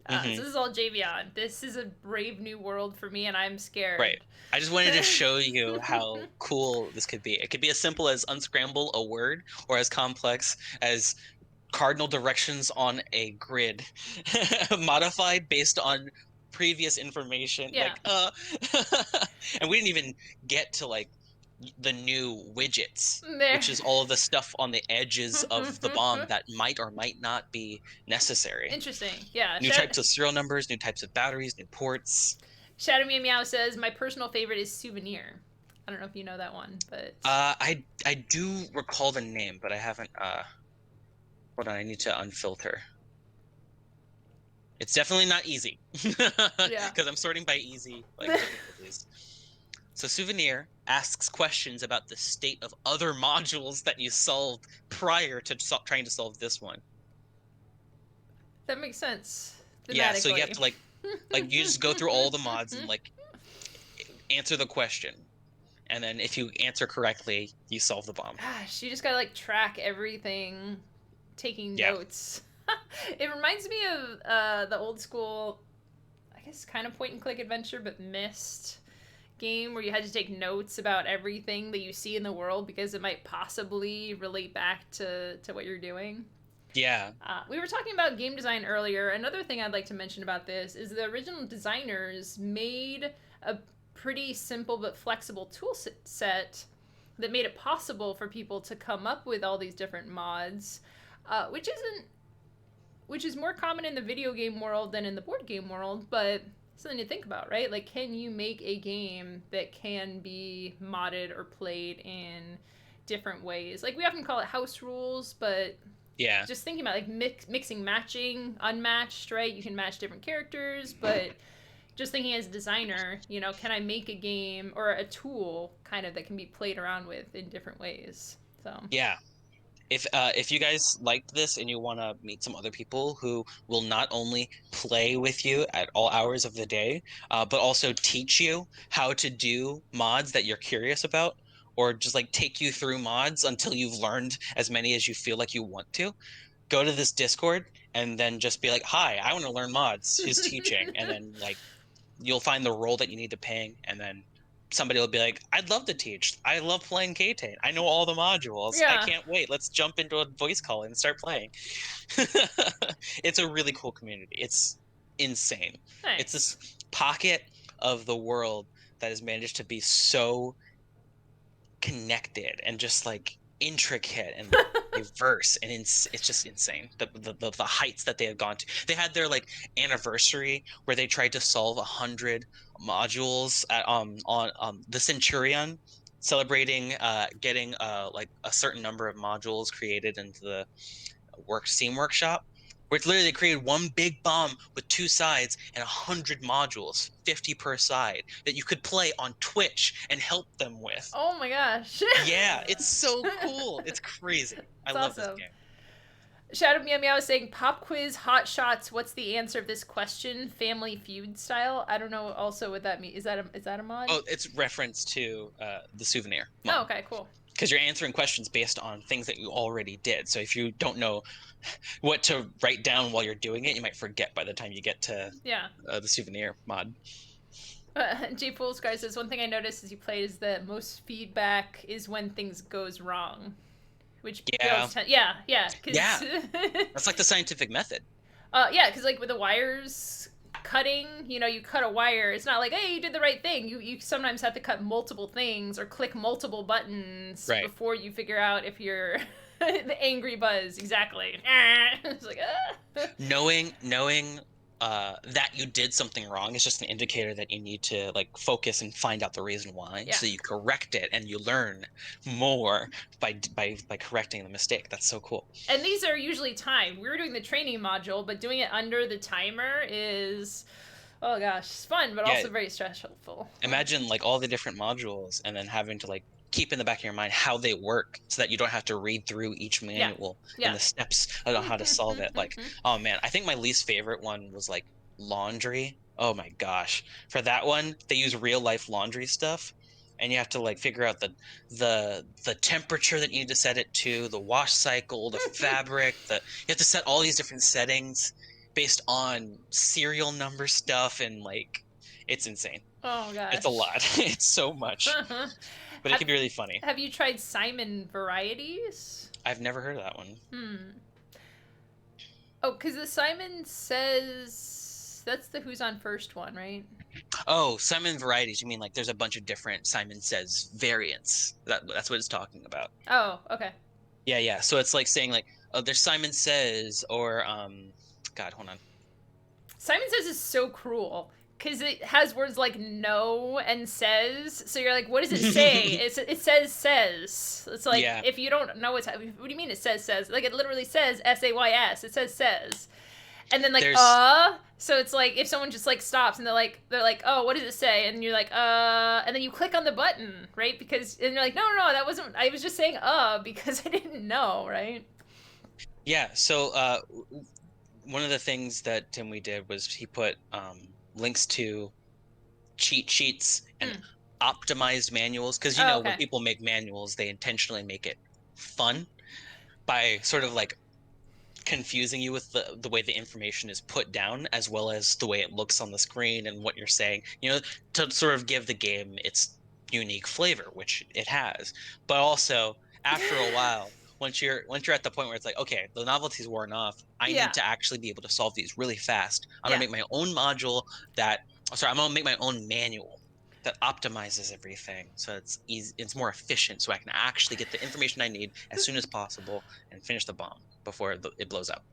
So this is all Javion. This is a brave new world for me, and I'm scared. Right. I just wanted to show you how cool this could be. It could be as simple as unscramble a word, or as complex as cardinal directions on a grid, modified based on previous information. Yeah. And we didn't even get to like the new widgets, which is all of the stuff on the edges of the bomb that might or might not be necessary. Interesting. Yeah. New types of serial numbers, new types of batteries, new ports. Shadow Meow Meow says, my personal favorite is Souvenir. I don't know if you know that one, but I do recall the name, but I haven't hold on, I need to unfilter. It's definitely not easy. Yeah. Because I'm sorting by easy difficulties. So Souvenir asks questions about the state of other modules that you solved prior to trying to solve this one. That makes sense. Yeah, so you have to like you just go through all the mods and like answer the question. And then if you answer correctly, you solve the bomb. Gosh, you just gotta like track everything, taking notes. It reminds me of the old school, I guess kind of point and click adventure, but Myst game, where you had to take notes about everything that you see in the world because it might possibly relate back to what you're doing. Yeah. We were talking about game design earlier. Another thing I'd like to mention about this is the original designers made a pretty simple but flexible tool set that made it possible for people to come up with all these different mods, which is more common in the video game world than in the board game world, but something to think about, right? Like, can you make a game that can be modded or played in different ways? Like, we often call it house rules, but just thinking about like mixing, matching, unmatched, right? You can match different characters, but just thinking as a designer, you know, can I make a game or a tool kind of that can be played around with in different ways? So yeah. If you guys liked this and you want to meet some other people who will not only play with you at all hours of the day, but also teach you how to do mods that you're curious about, or just like take you through mods until you've learned as many as you feel like you want to, go to this Discord and then just be like, hi, I want to learn mods. Who's teaching? And then like you'll find the role that you need to ping, and then somebody will be like, I'd love to teach. I love playing K-Tate. I know all the modules. I can't wait. Let's jump into a voice call and start playing. It's a really cool community. It's insane. Nice. It's this pocket of the world that has managed to be so connected and just like intricate and diverse, and it's just insane. The heights that they have gone to. They had their like anniversary where they tried to solve 100 modules on the Centurion, celebrating getting like a certain number of modules created into the Steam Workshop, where it's literally they created one big bomb with 2 sides and 100 modules, 50 per side, that you could play on Twitch and help them with. Oh my gosh. Yeah, it's so cool. It's crazy. I It's love this awesome. game. Shadow Meow Meow is saying pop quiz, hot shots. What's the answer of this question? Family Feud style. I don't know. Also, what that means. Is that a mod? Oh, it's reference to the souvenir Oh, mod. okay, cool. Because you're answering questions based on things that you already did. So if you don't know what to write down while you're doing it, you might forget by the time you get to the souvenir mod. J Fool's Guy says one thing I noticed as you played is that most feedback is when things goes wrong, which yeah, that's like the scientific method. Yeah, because like with the wires cutting, you cut a wire. It's not like, hey, you did the right thing. You sometimes have to cut multiple things or click multiple buttons before you figure out if you're the angry buzz. Exactly. It's like, knowing that you did something wrong is just an indicator that you need to like focus and find out the reason why, so you correct it and you learn more by correcting the mistake. That's so cool. And these are usually timed. We were doing the training module, but doing it under the timer is, oh gosh, it's fun, but also very stressful. Imagine like all the different modules and then having to like keep in the back of your mind how they work so that you don't have to read through each manual and the steps on how to solve it. Like, oh man, I think my least favorite one was like laundry. Oh my gosh. For that one, they use real life laundry stuff, and you have to like figure out the temperature that you need to set it to, the wash cycle, the fabric, you have to set all these different settings based on serial number stuff, and like it's insane. Oh gosh. It's a lot. It's so much. But it can be really funny. Have you tried Simon Varieties? I've never heard of that one. Oh, because the Simon Says, that's the Who's on First one, right? Oh, Simon Varieties. You mean like there's a bunch of different Simon Says variants. That's what it's talking about. Oh, okay. Yeah. So it's like saying like, oh, there's Simon Says, or God, hold on. Simon Says is so cruel because it has words like no and says. So you're like, what does it say? It says. It's like, if you don't know what do you mean it says? Like it literally says SAYS. It says. And then like, so it's like if someone just like stops and they're like, oh, what does it say? And you're like, and then you click on the button, right? Because, and you're like, no, that wasn't, I was just saying, because I didn't know, right? Yeah. So, one of the things that Timmy did was he put links to cheat sheets and optimized manuals, because when people make manuals, they intentionally make it fun by sort of like confusing you with the way the information is put down, as well as the way it looks on the screen and what you're saying, to sort of give the game its unique flavor, which it has. But also, after a while, once you're at the point where it's like, okay, the novelty's worn off, I need to actually be able to solve these really fast. I'm gonna make my own module I'm gonna make my own manual that optimizes everything so it's easy, it's more efficient, so I can actually get the information I need as soon as possible and finish the bomb before it blows up.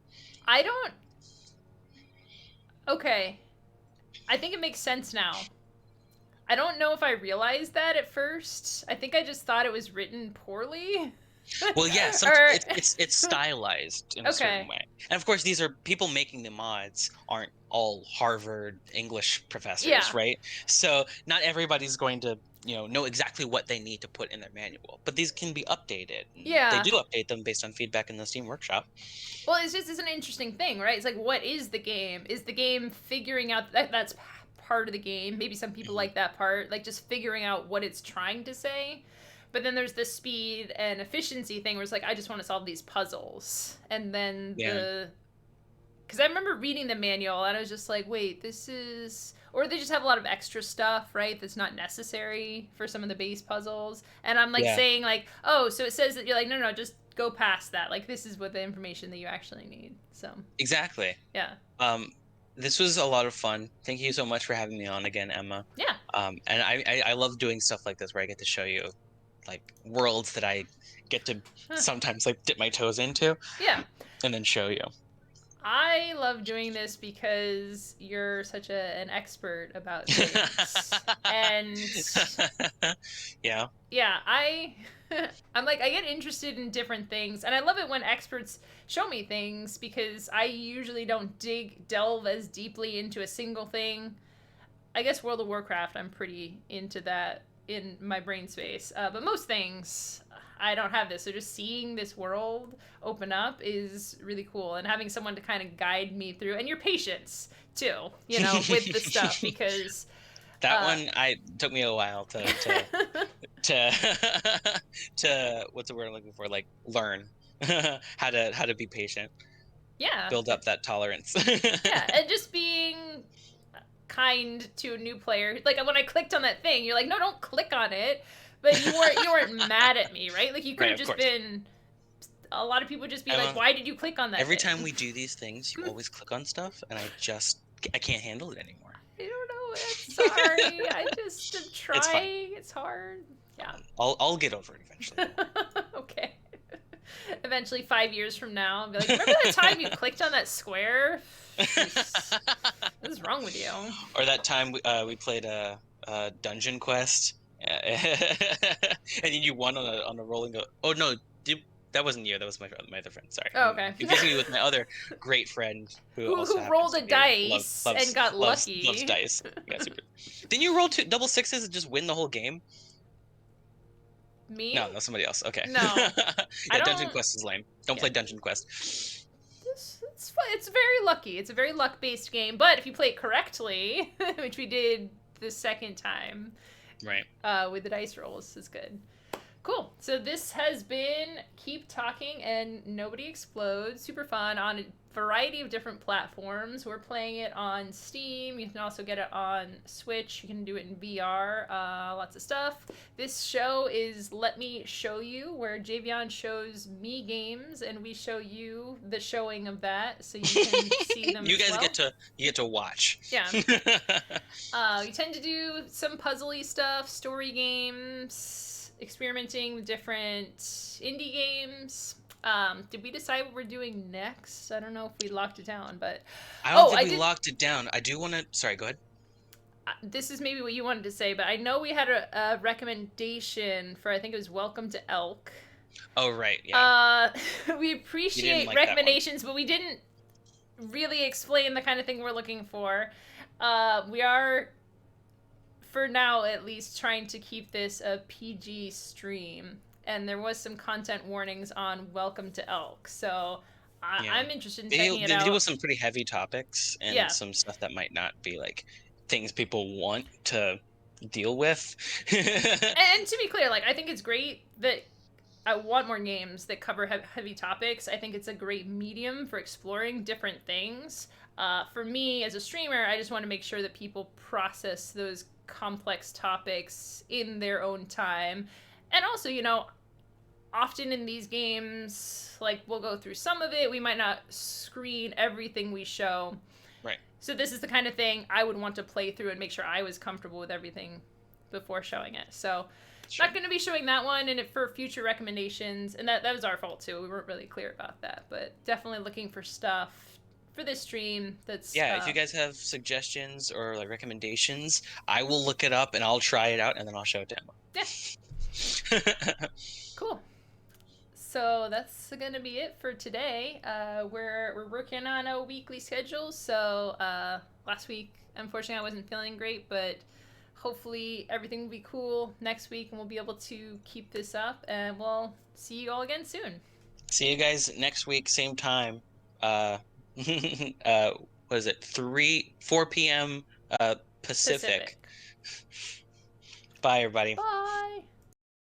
Okay. I think it makes sense now. I don't know if I realized that at first. I think I just thought it was written poorly. Well, yeah, it's stylized in a certain way. And of course, these are people making the mods aren't all Harvard English professors, right? So not everybody's going to know exactly what they need to put in their manual, but these can be updated. They do update them based on feedback in the Steam Workshop. Well, it's an interesting thing, right? It's like, what is the game? Is the game figuring out that's part of the game? Maybe some people like that part, like just figuring out what it's trying to say. But then there's the speed and efficiency thing where it's like, I just want to solve these puzzles. And then because I remember reading the manual and I was just like, wait, this is, or they just have a lot of extra stuff, right? That's not necessary for some of the base puzzles. And I'm like saying like, oh, so it says that, you're like, no, just go past that. Like, this is what the information that you actually need. So exactly. Yeah. This was a lot of fun. Thank you so much for having me on again, Emma. Yeah. And I love doing stuff like this where I get to show you like worlds that I get to sometimes like dip my toes into. Yeah. And then show you. I love doing this because you're such an expert about things. And yeah. Yeah, I'm like I get interested in different things and I love it when experts show me things because I usually don't delve as deeply into a single thing. I guess World of Warcraft I'm pretty into that in my brain space. But most things I don't have this. So just seeing this world open up is really cool and having someone to kind of guide me through and your patience too, with the stuff because that one took me a while to to what's the word I'm looking for? Like learn how to be patient. Yeah. Build up that tolerance. Yeah, and just being kind to a new player. Like when I clicked on that thing, you're like, no, don't click on it. But you weren't mad at me, right? Like you could have just been. A lot of people would just be like, why did you click on that? Every time we do these things, you always click on stuff, and I can't handle it anymore. I don't know. I'm sorry. I just am trying. It's hard. Yeah. I'll get over it eventually. Okay. Eventually, 5 years from now, I'll be like, remember that time you clicked on that square? What is wrong with you? Or that time we played a dungeon quest, and then you won on a rolling. Oh no, that wasn't you. That was my other friend. Sorry. Oh, okay. I'm confusing you with my other great friend who also rolled a dice and got lucky. Loves dice. Yeah, super. Didn't you roll double sixes and just win the whole game? Me? No, somebody else. Okay. No. Yeah, Dungeon Quest is lame. Don't play Dungeon Quest. It's very lucky. It's a very luck-based game, but if you play it correctly, which we did the second time, right, with the dice rolls, is good. Cool. So this has been Keep Talking and Nobody Explodes. Super fun on a variety of different platforms. We're playing it on Steam. You can also get it on Switch. You can do it in VR. Lots of stuff. This show is Let Me Show You, where Javion shows me games and we show you the showing of that, so you can see them. You guys get to watch. Yeah. We tend to do some puzzly stuff, story games. Experimenting with different indie games. Did we decide what we're doing next? I don't know if we locked it down, but I don't think we locked it down. I do want to. Sorry, go ahead. This is maybe what you wanted to say, but I know we had a recommendation for. I think it was Welcome to Elk. Oh right, yeah. We appreciate recommendations, but we didn't really explain the kind of thing we're looking for. We are, for now at least, trying to keep this a PG stream, and there was some content warnings on Welcome to Elk, so I'm interested in checking it out. They deal with some pretty heavy topics and some stuff that might not be like things people want to deal with. And to be clear, like I think it's great that I want more games that cover heavy topics. I think it's a great medium for exploring different things. For me as a streamer, I just want to make sure that people process those complex topics in their own time. And also, often in these games, like we'll go through some of it, we might not screen everything we show. Right. So this is the kind of thing I would want to play through and make sure I was comfortable with everything before showing it. So sure. Not going to be showing that one, and for future recommendations, and that was our fault too. We weren't really clear about that, but definitely looking for stuff for this stream that's if you guys have suggestions or like recommendations, I will look it up and I'll try it out and then I'll show it to him. Yeah. Cool. So that's gonna be it for today. We're working on a weekly schedule. So last week, unfortunately, I wasn't feeling great, but hopefully everything will be cool next week and we'll be able to keep this up, and we'll see you all again soon. See you guys next week, same time. What is it? 4 p.m. Pacific. Bye, everybody. Bye.